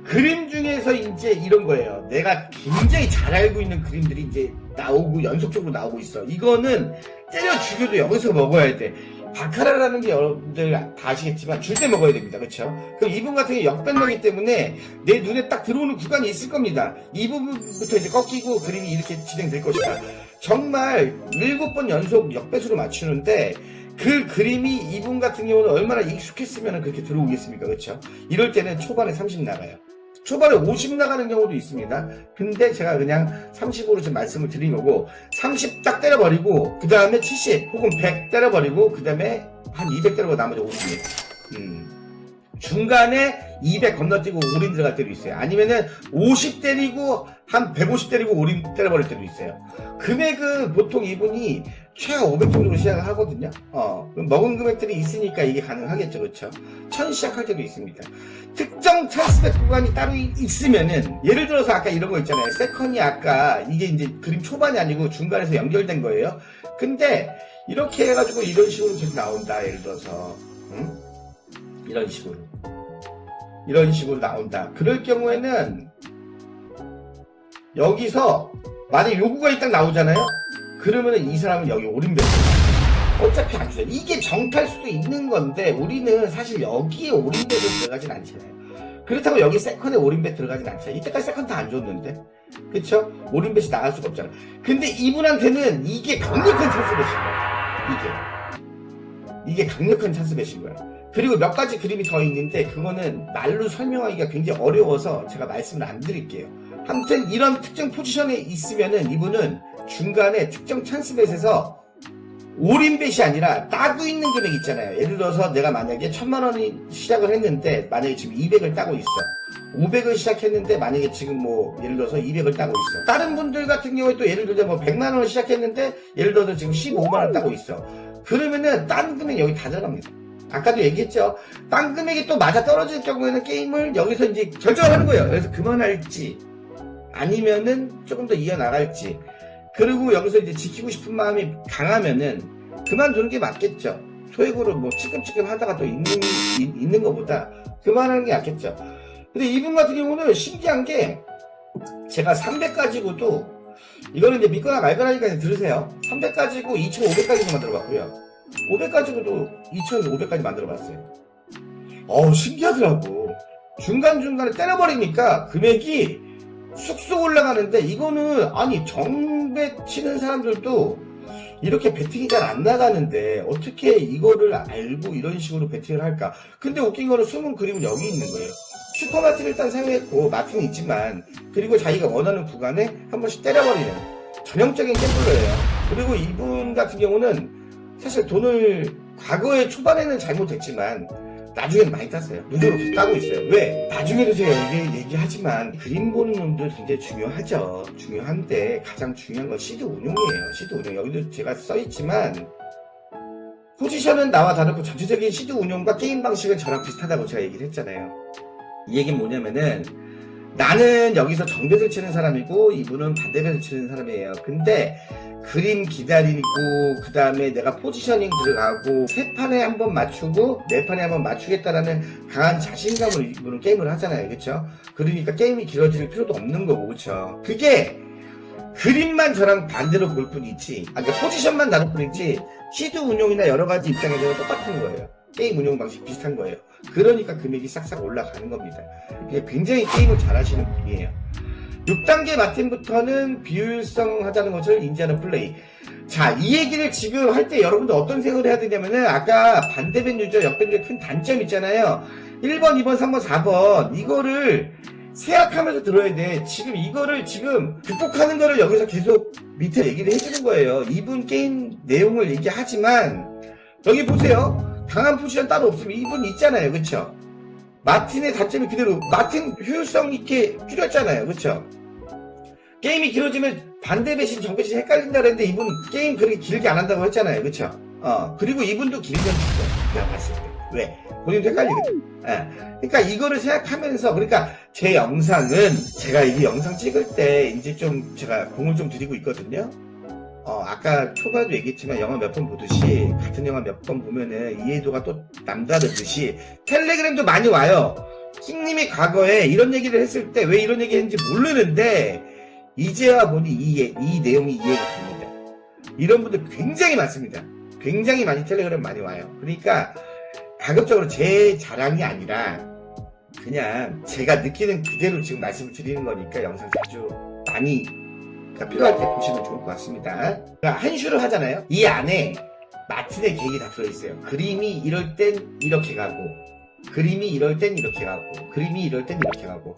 [SPEAKER 1] 그림 중에서 이제 이런 거예요. 내가 굉장히 잘 알고 있는 그림들이 이제 나오고 연속적으로 나오고 있어. 이거는 때려 죽여도 여기서 먹어야 돼. 바카라라는 게 여러분들 다 아시겠지만 줄 때 먹어야 됩니다. 그렇죠? 그럼 이분 같은 게 역변력이기 때문에 내 눈에 딱 들어오는 구간이 있을 겁니다. 이 부분부터 이제 꺾이고 그림이 이렇게 진행될 것이다. 정말 7번 연속 역배수로 맞추는데 그 그림이 이분 같은 경우는 얼마나 익숙했으면 그렇게 들어오겠습니까? 그렇죠? 이럴 때는 초반에 30 나가요. 초반에 50 나가는 경우도 있습니다. 근데 제가 그냥 30으로 지금 말씀을 드린 거고 30 딱 때려버리고 그 다음에 70 혹은 100 때려버리고 그 다음에 한 200 때려버리고 나머지 50. 중간에 200 건너뛰고 올인 들어갈 때도 있어요. 아니면은 50 때리고 한 150 때리고 올인 때려버릴 때도 있어요. 금액은 보통 이분이 최하 500 정도로 시작을 하거든요. 먹은 금액들이 있으니까 이게 가능하겠죠. 그렇죠? 1000 시작할 때도 있습니다. 특정 찬스백 구간이 따로 있으면은 예를 들어서 아까 이런 거 있잖아요. 세컨이 아까 이게 이제 그림 초반이 아니고 중간에서 연결된 거예요. 근데 이렇게 해가지고 이런 식으로 계속 나온다. 예를 들어서 이런 식으로 나온다. 그럴 경우에는 여기서 만약에 요구가 일단 나오잖아요. 그러면은 이 사람은 여기 올인배트 어차피 안 주죠. 이게 정탈 수도 있는 건데 우리는 사실 여기에 올인배트 들어가진 않잖아요. 그렇다고 여기 세컨에 올인배트 들어가진 않잖아요. 이때까지 세컨 다 안 줬는데 그쵸? 올인배트 나갈 수가 없잖아. 근데 이분한테는 이게 강력한 찬스배신 거야. 이게 강력한 찬스배신 거야. 그리고 몇 가지 그림이 더 있는데 그거는 말로 설명하기가 굉장히 어려워서 제가 말씀을 안 드릴게요. 아무튼 이런 특정 포지션에 있으면은 이분은 중간에 특정 찬스벳에서 올인벳이 아니라 따고 있는 금액 있잖아요. 예를 들어서 내가 만약에 1000만원이 시작을 했는데 만약에 지금 200을 따고 있어. 500을 시작했는데 만약에 지금 뭐 예를 들어서 200을 따고 있어. 다른 분들 같은 경우에 또 예를 들어 뭐 100만원을 시작했는데 예를 들어서 지금 15만원 따고 있어. 그러면은 딴 금액 여기 다 들어갑니다. 아까도 얘기했죠. 딴 금액이 또 맞아 떨어질 경우에는 게임을 여기서 이제 결정을 하는 거예요. 그래서 그만할지 아니면은 조금 더 이어나갈지. 그리고 여기서 이제 지키고 싶은 마음이 강하면은 그만두는 게 맞겠죠. 소액으로 뭐 찌끔찌끔 하다가 또 있는 것보다 그만하는 게 낫겠죠. 근데 이분 같은 경우는 신기한 게 제가 300 가지고도 이거는 이제 믿거나 말거나니까 들으세요. 300 가지고 2500까지도 만들어봤고요. 500 가지고도 2500까지 만들어봤어요. 신기하더라고. 중간중간에 때려버리니까 금액이 쑥쑥 올라가는데 이거는 아니 정배 치는 사람들도 이렇게 배팅이 잘 안 나가는데 어떻게 이거를 알고 이런 식으로 배팅을 할까? 근데 웃긴 거는 숨은 그림은 여기 있는 거예요. 슈퍼마틴을 일단 사용했고 마틴이 있지만 그리고 자기가 원하는 구간에 한 번씩 때려버리는 전형적인 갬블러예요. 그리고 이분 같은 경우는 사실 돈을 과거에 초반에는 잘못했지만 나중에는 많이 땄어요. 누적으로 계속 따고 있어요. 왜? 나중에도 제가 얘기하지만 그림 보는 놈도 굉장히 중요하죠. 중요한데 가장 중요한 건 시드 운용이에요. 시드 운용. 여기도 제가 써있지만 포지션은 나와 다르고 전체적인 시드 운용과 게임 방식은 저랑 비슷하다고 제가 얘기를 했잖아요. 이 얘기는 뭐냐면은 나는 여기서 정배를 치는 사람이고 이분은 반대배를 치는 사람이에요. 근데 그림 기다리고 그 다음에 내가 포지셔닝 들어가고 3판에 한 번 맞추고 4판에 한 번 맞추겠다라는 강한 자신감으로 이분은 게임을 하잖아요. 그쵸? 그러니까 게임이 길어질 필요도 없는 거고 그쵸? 그게 그림만 저랑 반대로 볼 뿐이지 그러니까 포지션만 다를 뿐이지 시드 운용이나 여러 가지 입장에서는 똑같은 거예요. 게임 운용 방식 비슷한 거예요. 그러니까 금액이 싹싹 올라가는 겁니다. 굉장히 게임을 잘하시는 분이에요. 6단계 마틴부터는 비효율성 하자는 것을 인지하는 플레이. 자, 이 얘기를 지금 할 때 여러분들 어떤 생각을 해야 되냐면은 아까 반대변 유저, 역변 유저의 큰 단점 있잖아요. 1번, 2번, 3번, 4번 이거를 생각하면서 들어야 돼. 지금 이거를 지금 극복하는 거를 여기서 계속 밑에 얘기를 해주는 거예요. 이분 게임 내용을 얘기하지만 여기 보세요. 강한 포지션 따로 없으면 이분 있잖아요. 그쵸? 마틴의 단점이 그대로 마틴 효율성 있게 줄였잖아요. 그쵸? 게임이 길어지면 반대 배신 정배신 헷갈린다 그랬는데 이분 게임 그렇게 길게 안 한다고 했잖아요. 그쵸? 그리고 이분도 길면 죽죠. 내가 봤을 때. 왜? 본인도 헷갈리거든. 그러니까 이거를 생각하면서 그러니까 제 영상은 제가 이 영상 찍을 때 이제 좀 제가 공을 좀 들이고 있거든요. 아까 초반에도 얘기했지만 영화 몇 번 보듯이 같은 영화 몇 번 보면은 이해도가 또 남다르듯이 텔레그램도 많이 와요. 킹님이 과거에 이런 얘기를 했을 때 왜 이런 얘기 했는지 모르는데 이제야 보니 이 내용이 이해가 됩니다. 이런 분들 굉장히 많습니다. 굉장히 많이 텔레그램 많이 와요. 그러니까 가급적으로 제 자랑이 아니라 그냥 제가 느끼는 그대로 지금 말씀을 드리는 거니까 영상 자주 많이 필요할 때 보시면 좋을 것 같습니다. 그러니까 한슈를 하잖아요. 이 안에 마틴의 계획이 다 들어있어요. 그림이 이럴 땐 이렇게 가고, 그림이 이럴 땐 이렇게 가고, 그림이 이럴 땐 이렇게 가고.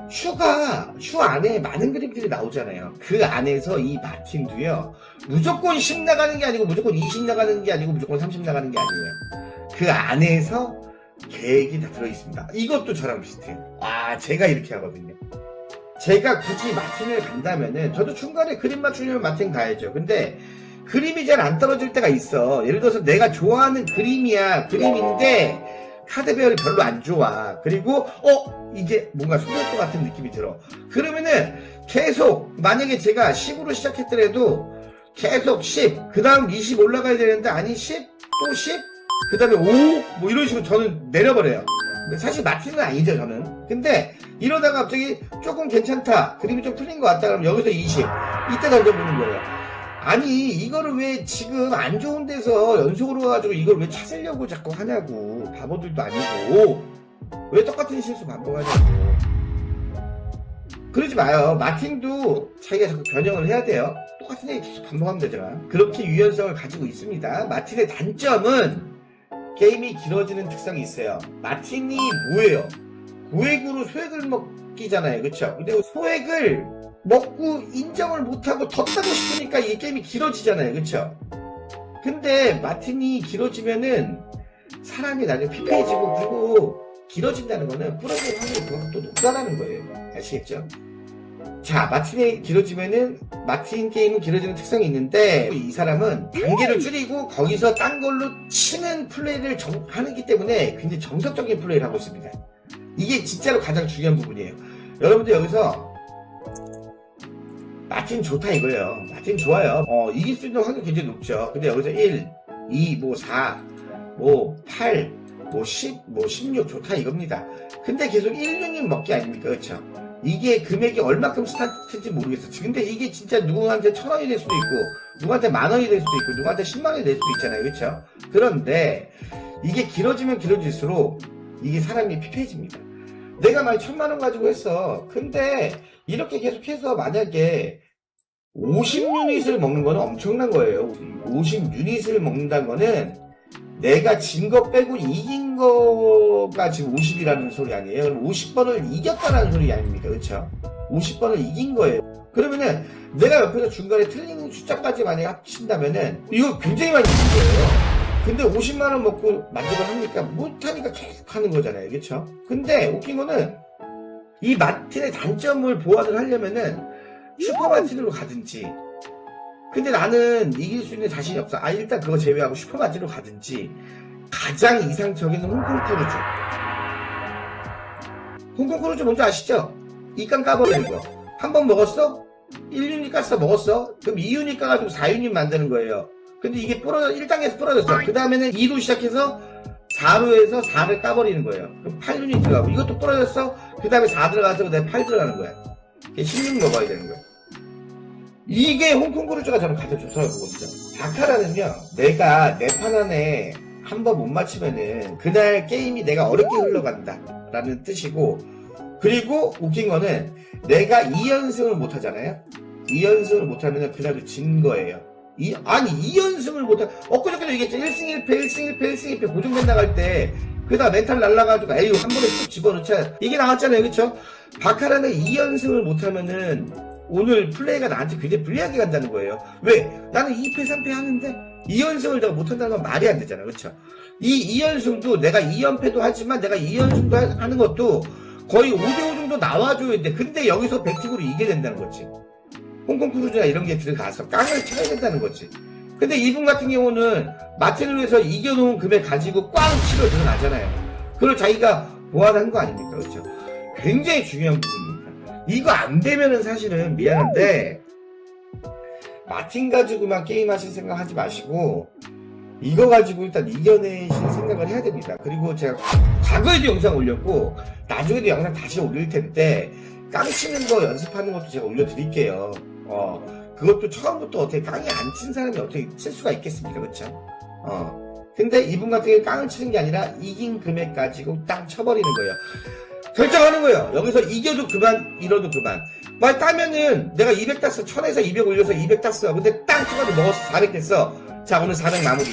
[SPEAKER 1] 슈 안에 많은 그림들이 나오잖아요. 그 안에서 이 마틴도요, 무조건 10 나가는 게 아니고, 무조건 20 나가는 게 아니고, 무조건 30 나가는 게 아니에요. 그 안에서 계획이 다 들어있습니다. 이것도 저랑 비슷해요. 제가 이렇게 하거든요. 제가 굳이 마틴을 간다면은, 저도 중간에 그림 맞추려면 마틴 가야죠. 근데, 그림이 잘 안 떨어질 때가 있어. 예를 들어서 내가 좋아하는 그림인데, 카드 배열이 별로 안 좋아. 그리고, 이제 뭔가 속을 것 같은 느낌이 들어. 그러면은, 계속, 만약에 제가 10으로 시작했더라도, 계속 10, 그 다음 20 올라가야 되는데, 아니 10, 또 10, 그 다음에 5, 뭐 이런 식으로 저는 내려버려요. 사실 마틴은 아니죠, 저는. 근데 이러다가 갑자기 조금 괜찮다, 그림이 좀 틀린 것 같다, 그러면 여기서 20, 이때 던져보는 거예요. 아니 이거를 왜 지금 안 좋은 데서 연속으로 가가지고 이걸 왜 찾으려고 자꾸 하냐고. 바보들도 아니고 왜 똑같은 실수 반복하냐고. 그러지 마요. 마틴도 자기가 자꾸 변형을 해야 돼요. 똑같은 얘기 계속 반복하면 되잖아. 그렇게 유연성을 가지고 있습니다. 마틴의 단점은 게임이 길어지는 특성이 있어요. 마틴이 뭐예요? 고액으로 소액을 먹기잖아요. 그쵸? 근데 소액을 먹고 인정을 못하고 더 따고 싶으니까 이 게임이 길어지잖아요. 그쵸? 근데 마틴이 길어지면은 사람이 나중에 피폐해지고, 그리고 길어진다는 거는 부러질 확률이 그만큼 또 높다라는 거예요. 아시겠죠? 자, 마틴이 길어지면은, 마틴 게임은 길어지는 특성이 있는데, 이 사람은 단계를 줄이고 거기서 딴 걸로 치는 플레이를 하기 때문에 굉장히 정석적인 플레이를 하고 있습니다. 이게 진짜로 가장 중요한 부분이에요. 여러분들 여기서 마틴 좋다 이거예요. 마틴 좋아요. 이길 수 있는 확률이 굉장히 높죠. 근데 여기서 1, 2, 뭐 4, 뭐 8, 뭐 10, 뭐 16 좋다 이겁니다. 근데 계속 1, 6님 먹기 아닙니까? 그렇죠? 이게 금액이 얼마큼 스타트인지 모르겠어. 근데 이게 진짜 누구한테 1,000원이 될 수도 있고, 누구한테 10,000원이 될 수도 있고, 누구한테 10만원이 될 수도 있잖아요. 그렇죠? 그런데 이게 길어지면 길어질수록 이게 사람이 피폐해집니다. 내가 만약 1,000만원 가지고 했어. 근데 이렇게 계속해서 만약에 50유닛을 먹는 거는 엄청난 거예요. 50유닛을 먹는다는 거는 내가 진 거 빼고 이긴 거가 지금 50이라는 소리 아니에요? 그럼 50번을 이겼다는 소리 아닙니까? 그쵸? 50번을 이긴 거예요. 그러면은 내가 옆에서 중간에 틀린 숫자까지 만약에 합친다면은 이거 굉장히 많이 이긴 거예요. 근데 50만원 먹고 만족을 합니까? 못하니까 계속 하는 거잖아요. 그쵸? 근데 웃긴 거는 이 마틴의 단점을 보완을 하려면은 슈퍼 마틴으로 가든지, 근데 나는 이길 수 있는 자신이 없어. 일단 그거 제외하고 슈퍼 마틴으로 가든지, 가장 이상적인 홍콩 크루즈. 홍콩 크루즈 뭔지 아시죠? 이깡 까버리는 거. 한 번 먹었어? 1유닛 까서 먹었어? 그럼 2유닛 까가지고 4유닛 만드는 거예요. 근데 이게 1단계에서 부러졌어. 그 다음에는 2로 시작해서 4로 해서 4를 까버리는 거예요. 그럼 8유닛 들어가고, 이것도 부러졌어? 그 다음에 4 들어가서 그 다음에 8 들어가는 거야. 16 먹어야 되는 거야. 이게 홍콩 크루즈가 저는 가장 좋다고 보거든요. 바카라는요, 내가 내 판 안에 한 번 못 맞추면은 그날 게임이 내가 어렵게 흘러간다 라는 뜻이고, 그리고 웃긴 거는 내가 2연승을 못 하잖아요. 2연승을 못 하면은 그날도 진 거예요. 2연승을 못 하, 엊그저께도 얘기했죠. 1승 1패, 1승 1패, 1승 1패 고정된 나갈 때, 그다 멘탈 날라가지고, 에이, 한 번에 쭉 집어넣자. 이게 나왔잖아요. 그쵸? 바카라는 2연승을 못 하면은, 오늘 플레이가 나한테 굉장히 불리하게 간다는 거예요. 왜? 나는 2패, 3패 하는데 2연승을 내가 못한다는 건 말이 안 되잖아. 그렇죠? 이 2연승도 내가 2연패도 하지만 내가 2연승도 하는 것도 거의 5대5 정도 나와줘야 돼. 근데 여기서 백틱으로 이겨야 된다는 거지. 홍콩 크루즈나 이런 게 들어가서 깡을 쳐야 된다는 거지. 근데 이분 같은 경우는 마틴을 위해서 이겨놓은 금액 가지고 꽝 치러 들어가잖아요. 그걸 자기가 보완한 거 아닙니까? 그렇죠? 굉장히 중요한 부분입니다. 이거 안 되면은 사실은 미안한데, 마틴 가지고만 게임하실 생각 하지 마시고 이거 가지고 일단 이겨내실 생각을 해야 됩니다. 그리고 제가 과거에도 영상 올렸고 나중에도 영상 다시 올릴 텐데 깡치는 거 연습하는 것도 제가 올려드릴게요. 그것도 처음부터 어떻게 깡이 안 친 사람이 어떻게 칠 수가 있겠습니까? 그쵸? 근데 이분 같은 경우에 깡을 치는 게 아니라 이긴 금액 가지고 땅 쳐버리는 거예요. 결정하는 거예요. 여기서 이겨도 그만, 잃어도 그만. 말 따면은 내가 200 땄어. 1000에서 200 올려서 200 땄어. 근데 땅 쳐가지고 먹었어. 400 됐어. 자, 오늘 400 마무리.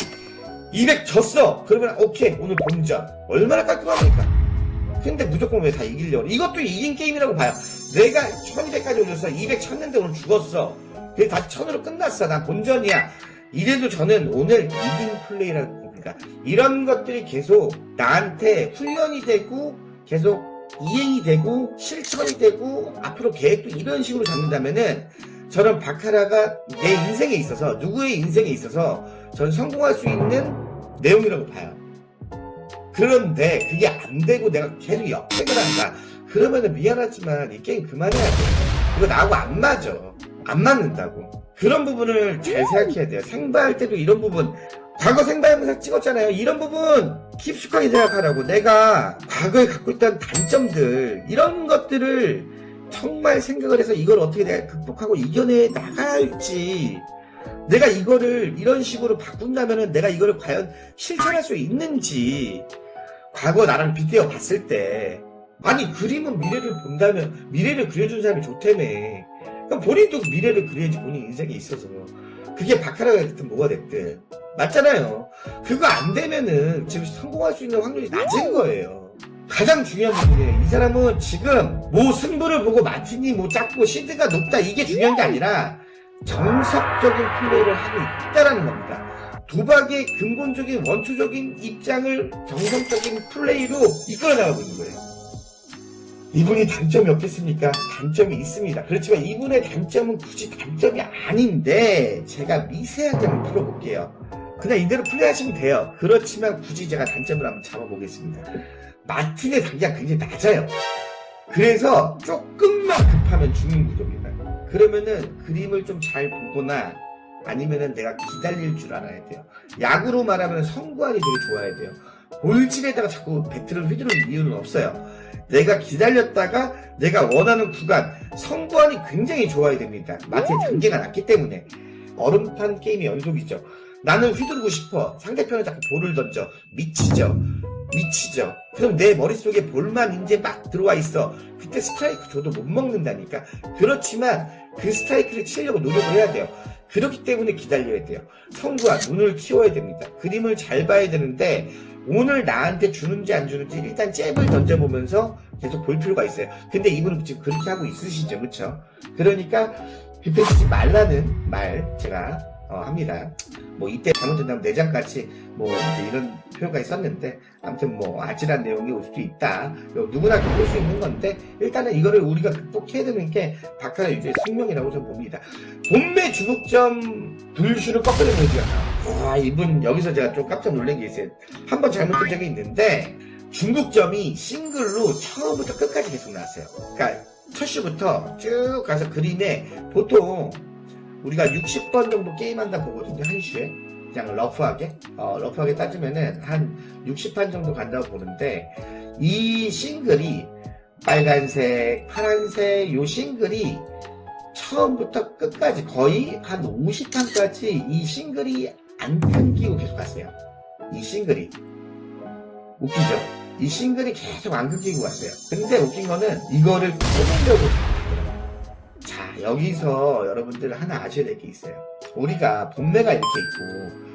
[SPEAKER 1] 200 졌어. 그러면 오케이. 오늘 본전. 얼마나 깔끔합니까? 근데 무조건 왜 다 이기려고. 이것도 이긴 게임이라고 봐요. 내가 1200까지 올렸어. 200 쳤는데 오늘 죽었어. 그게 다 1000으로 끝났어. 난 본전이야. 이래도 저는 오늘 이긴 플레이라고 봅니다. 이런 것들이 계속 나한테 훈련이 되고 계속 이행이 되고 실천이 되고 앞으로 계획도 이런 식으로 잡는다면은 저는 바카라가 내 인생에 있어서 누구의 인생에 있어서 저는 성공할 수 있는 내용이라고 봐요. 그런데 그게 안 되고 내가 계속 역행을 한다. 그러면은 미안하지만 이 게임 그만해야 돼. 이거 나하고 안 맞아. 안 맞는다고. 그런 부분을 잘 생각해야 돼요. 생바할 때도 이런 부분, 과거 생바 영상 찍었잖아요. 이런 부분 깊숙하게 생각하라고. 내가 과거에 갖고 있던 단점들, 이런 것들을 정말 생각을 해서 이걸 어떻게 내가 극복하고 이겨내 나갈지, 내가 이거를 이런 식으로 바꾼다면은 내가 이거를 과연 실천할 수 있는지, 과거 나랑 빗대어 봤을 때, 아니 그림은 미래를 본다면 미래를 그려준 사람이 좋다며. 그럼 본인도 미래를 그려야지 본인 인생에 있어서. 그게 바카라가 됐든 뭐가 됐든 맞잖아요. 그거 안 되면은 지금 성공할 수 있는 확률이 낮은 거예요. 가장 중요한 부분이에요. 이 사람은 지금 뭐 승부를 보고 마틴이 뭐 작고 시드가 높다 이게 중요한 게 아니라 정석적인 플레이를 하고 있다라는 겁니다. 도박의 근본적인 원초적인 입장을 정성적인 플레이로 이끌어 나가고 있는 거예요. 이분이 단점이 없겠습니까? 단점이 있습니다. 그렇지만 이분의 단점은 굳이 단점이 아닌데 제가 미세한 점을 풀어볼게요. 그냥 이대로 플레이하시면 돼요. 그렇지만 굳이 제가 단점을 한번 잡아보겠습니다. 마틴의 단계가 굉장히 낮아요. 그래서 조금만 급하면 죽는 구조입니다. 그러면은 그림을 좀 잘 보거나 아니면은 내가 기다릴 줄 알아야 돼요. 야구로 말하면 성구안이 되게 좋아야 돼요. 볼질에다가 자꾸 배트를 휘두르는 이유는 없어요. 내가 기다렸다가 내가 원하는 구간, 성구안이 굉장히 좋아야 됩니다. 마틴의 단계가 낮기 때문에. 얼음판 게임의 연속이죠. 나는 휘두르고 싶어. 상대편은 자꾸 볼을 던져. 미치죠. 그럼 내 머릿속에 볼만 이제 막 들어와 있어. 그때 스트라이크 줘도 못 먹는다니까. 그렇지만 그 스트라이크를 치려고 노력을 해야 돼요. 그렇기 때문에 기다려야 돼요. 성구안, 눈을 키워야 됩니다. 그림을 잘 봐야 되는데 오늘 나한테 주는지 안 주는지 일단 잽을 던져보면서 계속 볼 필요가 있어요. 근데 이분은 지금 그렇게 하고 있으시죠, 그쵸? 그러니까 급해지지 말라는 말 제가 합니다. 뭐 이때 잘못된다면 내장같이 뭐 이런 표현가 있었는데 아무튼 뭐 아찔한 내용이 올 수도 있다. 누구나 겪을 수 있는 건데 일단은 이거를 우리가 극복해야 되는 게 바카라 유저의 숙명이라고 저는 봅니다. 본매 주목점 불슈를 꺾어내 보여줘요. 와, 이분 여기서 제가 좀 깜짝 놀란 게 있어요. 한번 잘못된 적이 있는데 중국점이 싱글로 처음부터 끝까지 계속 나왔어요. 그러니까 첫 슈부터 쭉 가서 그림에 보통 우리가 60번 정도 게임한다 보거든요. 한 슈에. 그냥 러프하게 따지면은 한 60판 정도 간다고 보는데 이 싱글이 빨간색, 파란색 요 싱글이 처음부터 끝까지 거의 한 50판까지 이 싱글이 안 끊기고 계속 갔어요. 이 싱글이. 웃기죠? 이 싱글이 계속 안 끊기고 갔어요. 근데 웃긴 거는 이거를 끊으려고 자, 여기서 여러분들 하나 아셔야 될 게 있어요. 우리가 본매가 이렇게 있고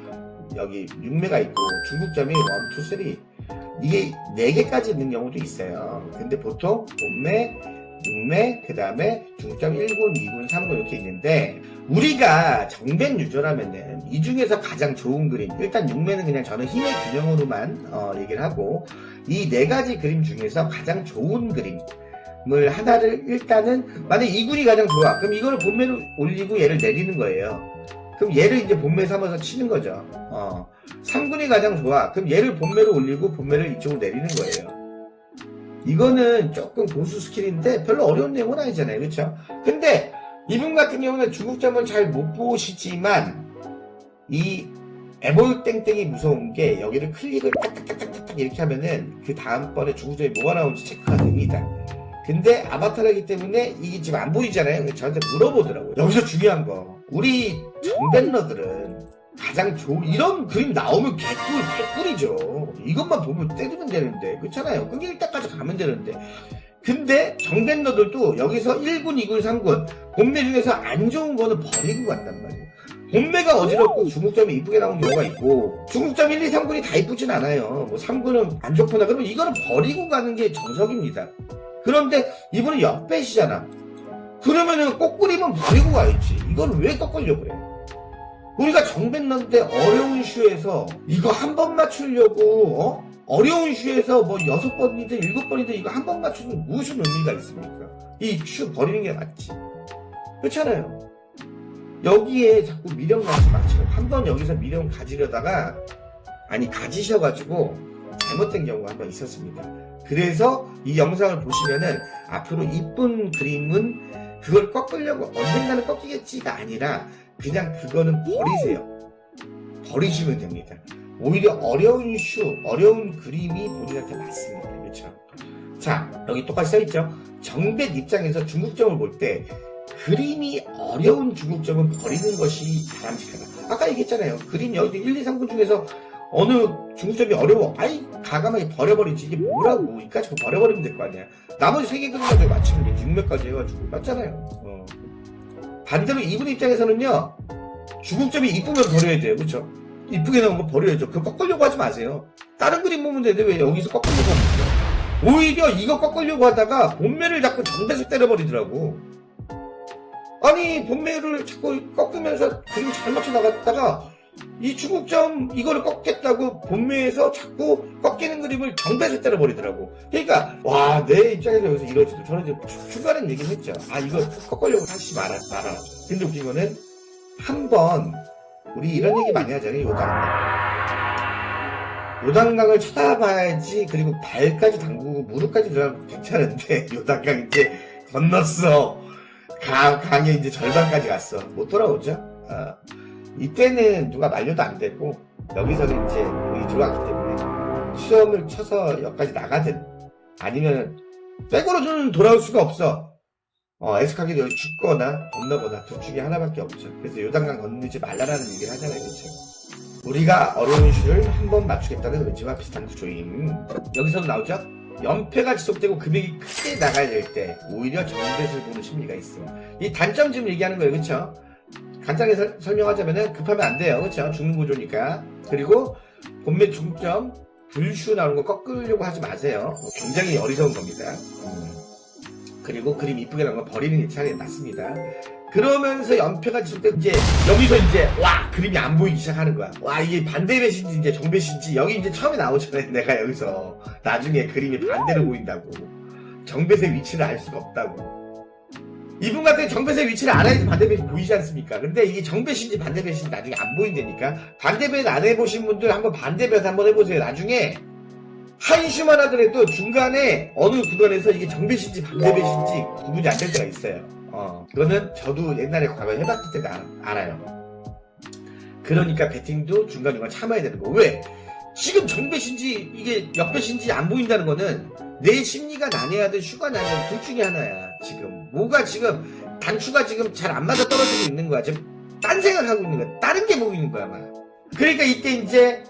[SPEAKER 1] 여기 6매가 있고 중국점이 1, 2, 3 이게 4개까지 있는 경우도 있어요. 근데 보통 본매, 6매, 그 다음에 중국점 1군, 2군, 3군 이렇게 있는데 우리가 정벤 유저라면은 이 중에서 가장 좋은 그림 일단 6매는 그냥 저는 힘의 균형으로만 얘기를 하고 이 4가지 그림 중에서 가장 좋은 그림 을 하나를 일단은 만약 2군이 가장 좋아 그럼 이거를 본매로 올리고 얘를 내리는 거예요. 그럼 얘를 이제 본매 삼아서 치는 거죠. 3군이 가장 좋아 그럼 얘를 본매로 올리고 본매를 이쪽으로 내리는 거예요. 이거는 조금 고수 스킬인데 별로 어려운 내용은 아니잖아요, 그렇죠? 근데 이분 같은 경우는 중국점을 잘 못 보시지만 이 에볼 땡땡이 무서운 게 여기를 클릭을 탁탁탁탁탁 이렇게 하면은 그 다음번에 중국점이 뭐가 나오는지 체크가 됩니다. 근데 아바타라기 때문에 이게 지금 안 보이잖아요. 저한테 물어보더라고요. 여기서 중요한 거, 우리 정백러들은 가장 좋은 이런 그림 나오면 개꿀이죠. 이것만 보면 때리면 되는데, 그렇잖아요. 끄길 때까지 가면 되는데. 근데 정백러들도 여기서 1군, 2군, 3군 본매 중에서 안 좋은 거는 버리고 간단 말이에요. 본매가 어지럽고 중국점이 이쁘게 나온 경우가 있고, 중국점 1, 2, 3군이 다 이쁘진 않아요. 뭐 3군은 안 좋거나 그러면 이거는 버리고 가는 게 정석입니다. 그런데 이분은 역배시잖아. 그러면은 꽃그림은 버리고 가야지. 이걸 왜 꺾으려고 그래? 우리가 정백러인데 어려운 슈에서 이거 한 번 맞추려고 어려운 슈에서 뭐 6번이든 7번이든 이거 한 번 맞추면 무슨 의미가 있습니까? 이 슈 버리는 게 맞지. 그렇잖아요. 여기에 자꾸 미련 가지 마시고, 한 번 여기서 미련 가지려다가 가지셔가지고 잘못된 경우가 한 번 있었습니다. 그래서 이 영상을 보시면은 앞으로 이쁜 그림은 그걸 꺾으려고 언젠가는 꺾이겠지가 아니라 그냥 그거는 버리세요. 버리시면 됩니다. 오히려 어려운 슈, 어려운 그림이 본인한테 맞습니다. 그렇죠? 자, 여기 똑같이 써있죠? 정백 입장에서 중국점을 볼 때 그림이 어려운 중국점은 버리는 것이 바람직하다. 아까 얘기했잖아요. 그림 여기 1, 2, 3군 중에서 어느 중국점이 어려워. 가감하게 버려버리지. 이게 뭐라고. 이까지 버려버리면 될 거 아니야. 나머지 3개 그림 가지고 맞추는 게 뒷면까지 해가지고 맞잖아요. 반대로 이분 입장에서는요, 중국점이 이쁘면 버려야 돼요. 그쵸? 이쁘게 나온 거 버려야죠. 그거 꺾으려고 하지 마세요. 다른 그림 보면 되는데 왜 여기서 꺾으려고 합니까? 오히려 이거 꺾으려고 하다가 본매를 자꾸 정배서 때려버리더라고. 아니, 본매를 자꾸 꺾으면서 그림 잘 맞춰 나갔다가 이 중국점 이거를 꺾겠다고 본매에서 자꾸 꺾이는 그림을 정배서 때려버리더라고. 그러니까 와, 내 입장에서 여기서 이러지도 저는 이제 중간에 얘기를 했죠. 이거 꺾으려고 하지 마라. 근데 웃긴 거는 한번 우리 이런 얘기 많이 하잖아요. 요단강을 쳐다봐야지. 그리고 발까지 담그고 무릎까지 들어가면 괜찮은데 요단강 이제 건넜어. 강에 이제 절반까지 갔어. 못 돌아오죠. 이때는 누가 말려도 안 되고, 여기서는 이제 우리 들어왔기 때문에 수염을 쳐서 여기까지 나가든 아니면 백으로는 돌아올 수가 없어. 에스카기도 여기 죽거나 건너거나 둘 중에 하나밖에 없죠. 그래서 요단강 건너지 말라라는 얘기를 하잖아요. 그렇죠? 우리가 어려운 슈를 한 번 맞추겠다는 의지와 비슷한 구조임. 여기서도 나오죠? 연패가 지속되고 금액이 크게 나가야 될 때 오히려 정배를 보는 심리가 있어. 이 단점 지금 얘기하는 거예요. 그렇죠? 간단하게 설명하자면은 급하면 안 돼요. 그렇죠? 죽는 구조니까. 그리고 본매 중점 불슈 나오는 거 꺾으려고 하지 마세요. 굉장히 어리석은 겁니다. 그리고 그림 이쁘게 나온 거 버리는 게 차라리 낫습니다. 그러면서 연패가 지속되고 이제 여기서 이제 그림이 안 보이기 시작하는 거야. 이게 반대배신지 이제 정배신지 여기 이제 처음에 나오잖아요. 내가 여기서 나중에 그림이 반대로 보인다고. 정배의 위치를 알 수가 없다고. 이분 같은 정배의 위치를 알아야지 반대배신 보이지 않습니까? 근데 이게 정배신지 반대배신지 나중에 안 보인다니까. 반대배신 안 해보신 분들 한번 반대배신 한번 해보세요. 나중에 한슈만 하더라도 중간에 어느 구간에서 이게 정배신지 반대배신지 구분이 안 될 때가 있어요. 그거는 저도 옛날에 과거에 해봤을 때 알아요. 그러니까 배팅도 중간중간 참아야 되는 거. 왜? 지금 정배신지 이게 역배신지 안 보인다는 거는 내 심리가 난해하든 슈가 난해하든 둘 중에 하나야. 지금 뭐가 지금 단추가 지금 잘 안 맞아 떨어지고 있는 거야. 지금 딴 생각하고 있는 거야. 다른 게 보이는 거야 막. 그러니까 이때 이제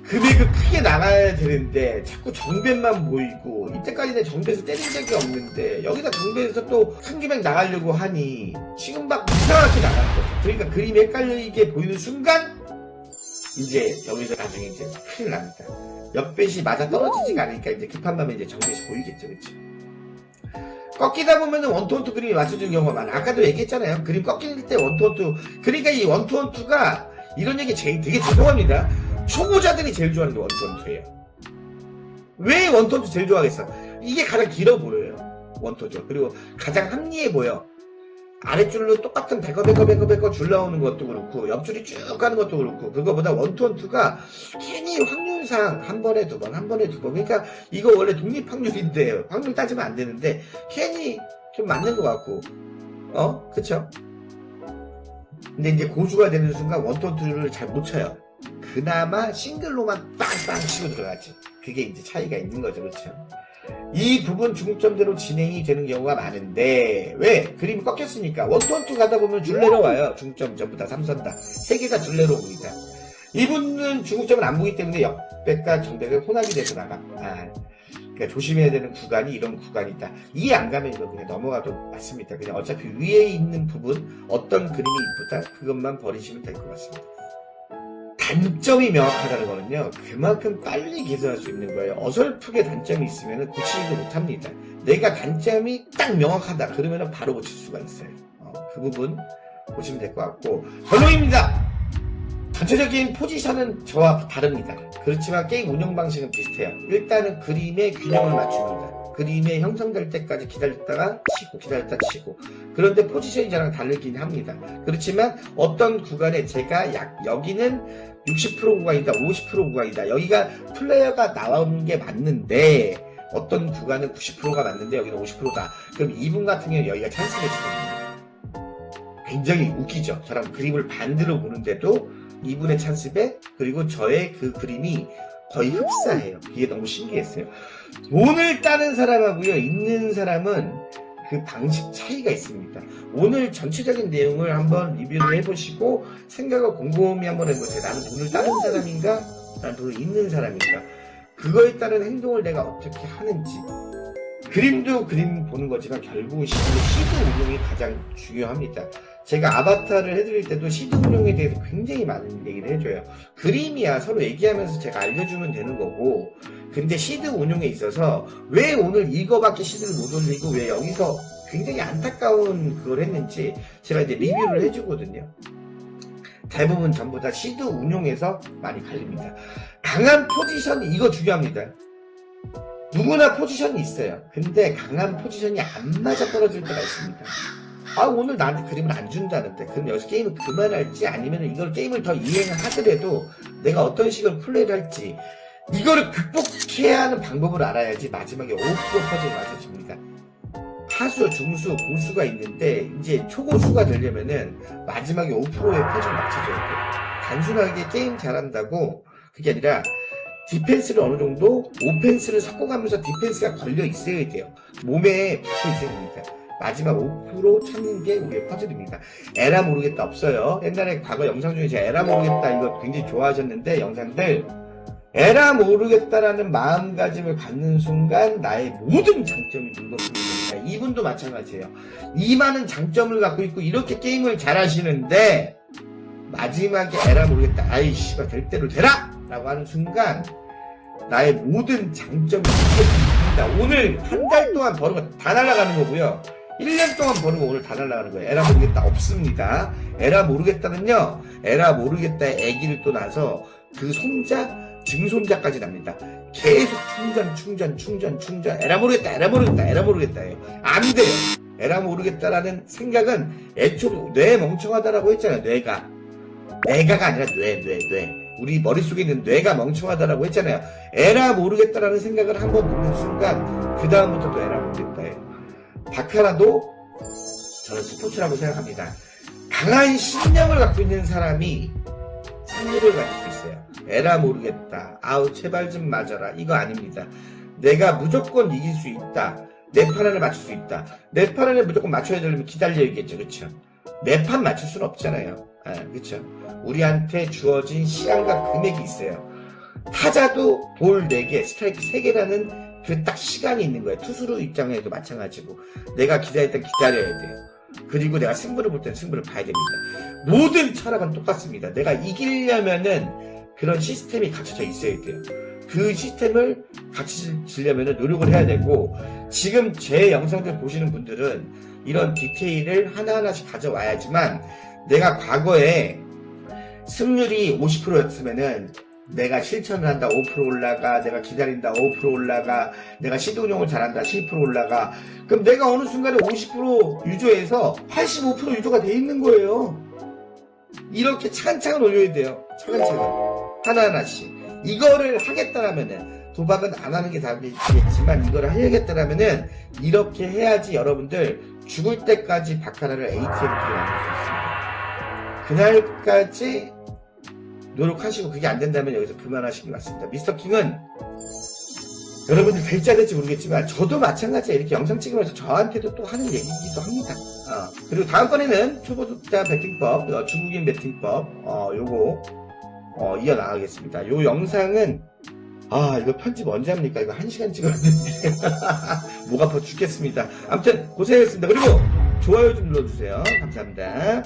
[SPEAKER 1] 금액을 크게 나가야 되는데 자꾸 정배만 보이고, 이때까지 내 정배에서 때린 적이 없는데 여기다 정배에서 또 한 금액 나가려고 하니 지금 막 이상하게 나가는 거죠. 그러니까 그림이 헷갈리게 보이는 순간 이제 여기서 나중에 이제 큰일 납니다. 역배시 맞아 떨어지지가 않으니까 이제 급한 밤에 이제 정배시 보이겠죠. 그치? 꺾이다 보면은 원투원투 그림이 맞춰지는 경우가 많아. 아까도 얘기했잖아요. 그림 꺾일 때 원투원투. 그러니까 이 원투원투가 이런 얘기 되게 죄송합니다. 초보자들이 제일 좋아하는 게 원투원투예요. 왜 원투원투 제일 좋아하겠어? 이게 가장 길어 보여요. 원투원투. 그리고 가장 합리해 보여. 아랫줄로 똑같은 베거 줄 나오는 것도 그렇고 옆줄이 쭉 가는 것도 그렇고, 그거보다 원투원투가 괜히 확률상 한 번에 두 번, 한 번에 두 번. 그러니까 이거 원래 독립 확률인데 확률 따지면 안 되는데 괜히 좀 맞는 것 같고, 그쵸? 근데 이제 고수가 되는 순간 원턴투를 잘 못 쳐요. 그나마 싱글로만 빵빵 치고 들어가지. 그게 이제 차이가 있는 거죠. 그렇죠? 이 부분 중점대로 진행이 되는 경우가 많은데 왜? 그림이 꺾였으니까 원투원투 가다 보면 줄 내려와요. 중점 전부 다 삼선다. 세 개가 줄 내려옵니다. 이분은 중점을 안 보기 때문에 역백과 정백을 혼합이 돼서 나가. 그러니까 조심해야 되는 구간이 이런 구간이다. 이해 안 가면 이거 그냥 넘어가도 맞습니다. 그냥 어차피 위에 있는 부분 어떤 그림이 이쁘다 그것만 버리시면 될 것 같습니다. 단점이 명확하다는 거는요, 그만큼 빨리 개선할 수 있는 거예요. 어설프게 단점이 있으면 고치지도 못합니다. 내가 단점이 딱 명확하다 그러면 바로 고칠 수가 있어요. 그 부분 보시면 될 것 같고, 결론입니다. 전체적인 포지션은 저와 다릅니다. 그렇지만 게임 운영 방식은 비슷해요. 일단은 그림의 균형을 맞춥니다. 그림에 형성될 때까지 기다렸다가 치고 기다렸다 치고. 그런데 포지션이 저랑 다르긴 합니다. 그렇지만 어떤 구간에 제가 여기는 60% 구간이다, 50% 구간이다. 여기가 플레이어가 나오는 게 맞는데 어떤 구간은 90%가 맞는데 여기는 50%다. 그럼 이분 같은 경우는 여기가 찬스 매치거든요. 굉장히 웃기죠. 저랑 그림을 반대로 보는데도 이분의 찬스배 그리고 저의 그 그림이 거의 흡사해요. 이게 너무 신기했어요. 돈을 따는 사람하고요, 있는 사람은 그 방식 차이가 있습니다. 오늘 전체적인 내용을 한번 리뷰를 해보시고 생각을 곰곰이 한번 해보세요. 나는 돈을 따는 사람인가? 나는 돈을 있는 사람인가? 그거에 따른 행동을 내가 어떻게 하는지. 그림도 그림 보는 거지만 결국은 시드 운용이 가장 중요합니다. 제가 아바타를 해드릴 때도 시드 운용에 대해서 굉장히 많은 얘기를 해줘요. 그림이야 서로 얘기하면서 제가 알려주면 되는 거고, 근데 시드 운용에 있어서 왜 오늘 이거밖에 시드를 못 올리고 왜 여기서 굉장히 안타까운 그걸 했는지 제가 이제 리뷰를 해주거든요. 대부분 전부 다 시드 운용에서 많이 갈립니다. 강한 포지션, 이거 중요합니다. 누구나 포지션이 있어요. 근데 강한 포지션이 안 맞아 떨어질 때가 있습니다. 오늘 나한테 그림을 안 준다는데 그럼 여기서 게임을 그만할지 아니면 이걸 게임을 더 이행하더라도 내가 어떤 식으로 플레이를 할지, 이거를 극복해야 하는 방법을 알아야지 마지막에 5% 퍼즐이 맞아집니다. 하수, 중수, 고수가 있는데 이제 초고수가 되려면은 마지막에 5%의 퍼즐을 맞춰줘야 돼요. 단순하게 게임 잘한다고 그게 아니라 디펜스를 어느 정도 오펜스를 섞어가면서 디펜스가 걸려 있어야 돼요. 몸에 붙어 있어야 됩니다. 마지막 5% 찾는 게 우리의 퍼즐입니다. 에라 모르겠다 없어요. 옛날에 과거 영상 중에 제가 에라 모르겠다 이거 굉장히 좋아하셨는데 영상들, 에라 모르겠다라는 마음가짐을 갖는 순간 나의 모든 장점이 늙어버립니다. 이분도 마찬가지예요. 이 많은 장점을 갖고 있고 이렇게 게임을 잘하시는데 마지막에 에라 모르겠다, 아이씨가 될 대로 되라! 라고 하는 순간 나의 모든 장점이 늙어버립니다. 오늘 한 달 동안 버는 거 다 날아가는 거고요. 1년 동안 버는 거 오늘 다 날아가는 거예요. 에라 모르겠다 없습니다. 에라 모르겠다는요, 에라 모르겠다의 애기를 또 나서 그 손자, 증손자까지 납니다. 계속 충전. 에라 모르겠다예요. 안 돼요. 에라 모르겠다라는 생각은 애초에 뇌 멍청하다라고 했잖아요. 뇌가가 아니라 뇌. 우리 머릿속에 있는 뇌가 멍청하다라고 했잖아요. 에라 모르겠다라는 생각을 한번 놓는 순간 그 다음부터 또 에라 모르겠다예요. 바카라도 저는 스포츠라고 생각합니다. 강한 신념을 갖고 있는 사람이 승리를 가질 수 있어요. 에라 모르겠다, 아우 제발 좀 맞아라, 이거 아닙니다. 내가 무조건 이길 수 있다, 내 판 안에 맞출 수 있다. 내 판 안에 무조건 맞춰야 되려면 기다려야겠죠. 그쵸? 내 판 맞출 수는 없잖아요. 그쵸? 우리한테 주어진 시간과 금액이 있어요. 타자도 볼 4개, 스트라이크 3개라는 그 딱 시간이 있는 거예요. 투수로 입장에도 마찬가지고 내가 기다릴 땐 기다려야 돼요. 그리고 내가 승부를 볼 땐 승부를 봐야 됩니다. 모든 철학은 똑같습니다. 내가 이기려면은 그런 시스템이 갖춰져 있어야 돼요. 그 시스템을 갖추려면 노력을 해야 되고, 지금 제 영상들 보시는 분들은 이런 디테일을 하나하나씩 가져와야지만, 내가 과거에 승률이 50%였으면은 내가 실천을 한다 5% 올라가, 내가 기다린다 5% 올라가, 내가 시드 운용을 잘한다 10% 올라가, 그럼 내가 어느 순간에 50% 유저에서 85% 유저가 돼 있는 거예요. 이렇게 차근차근 올려야 돼요. 차근차근 하나하나씩. 이거를 하겠다라면은, 도박은 안 하는 게 답이겠지만 이거를 하겠다라면은 이렇게 해야지 여러분들 죽을 때까지 바카라를 ATM기로 만들 수 있습니다. 그날까지 노력하시고 그게 안 된다면 여기서 그만하시기 맞습니다. 미스터 킹은 여러분들 될지 안 될지 모르겠지만 저도 마찬가지에 이렇게 영상 찍으면서 저한테도 또 하는 얘기이기도 합니다. 그리고 다음번에는 초보자 배팅법, 중국인 배팅법 요거 이어나가겠습니다. 요 영상은 이거 편집 언제 합니까? 이거 1시간 찍었는데 목 아파 죽겠습니다. 아무튼 고생했습니다. 그리고 좋아요 좀 눌러주세요. 감사합니다.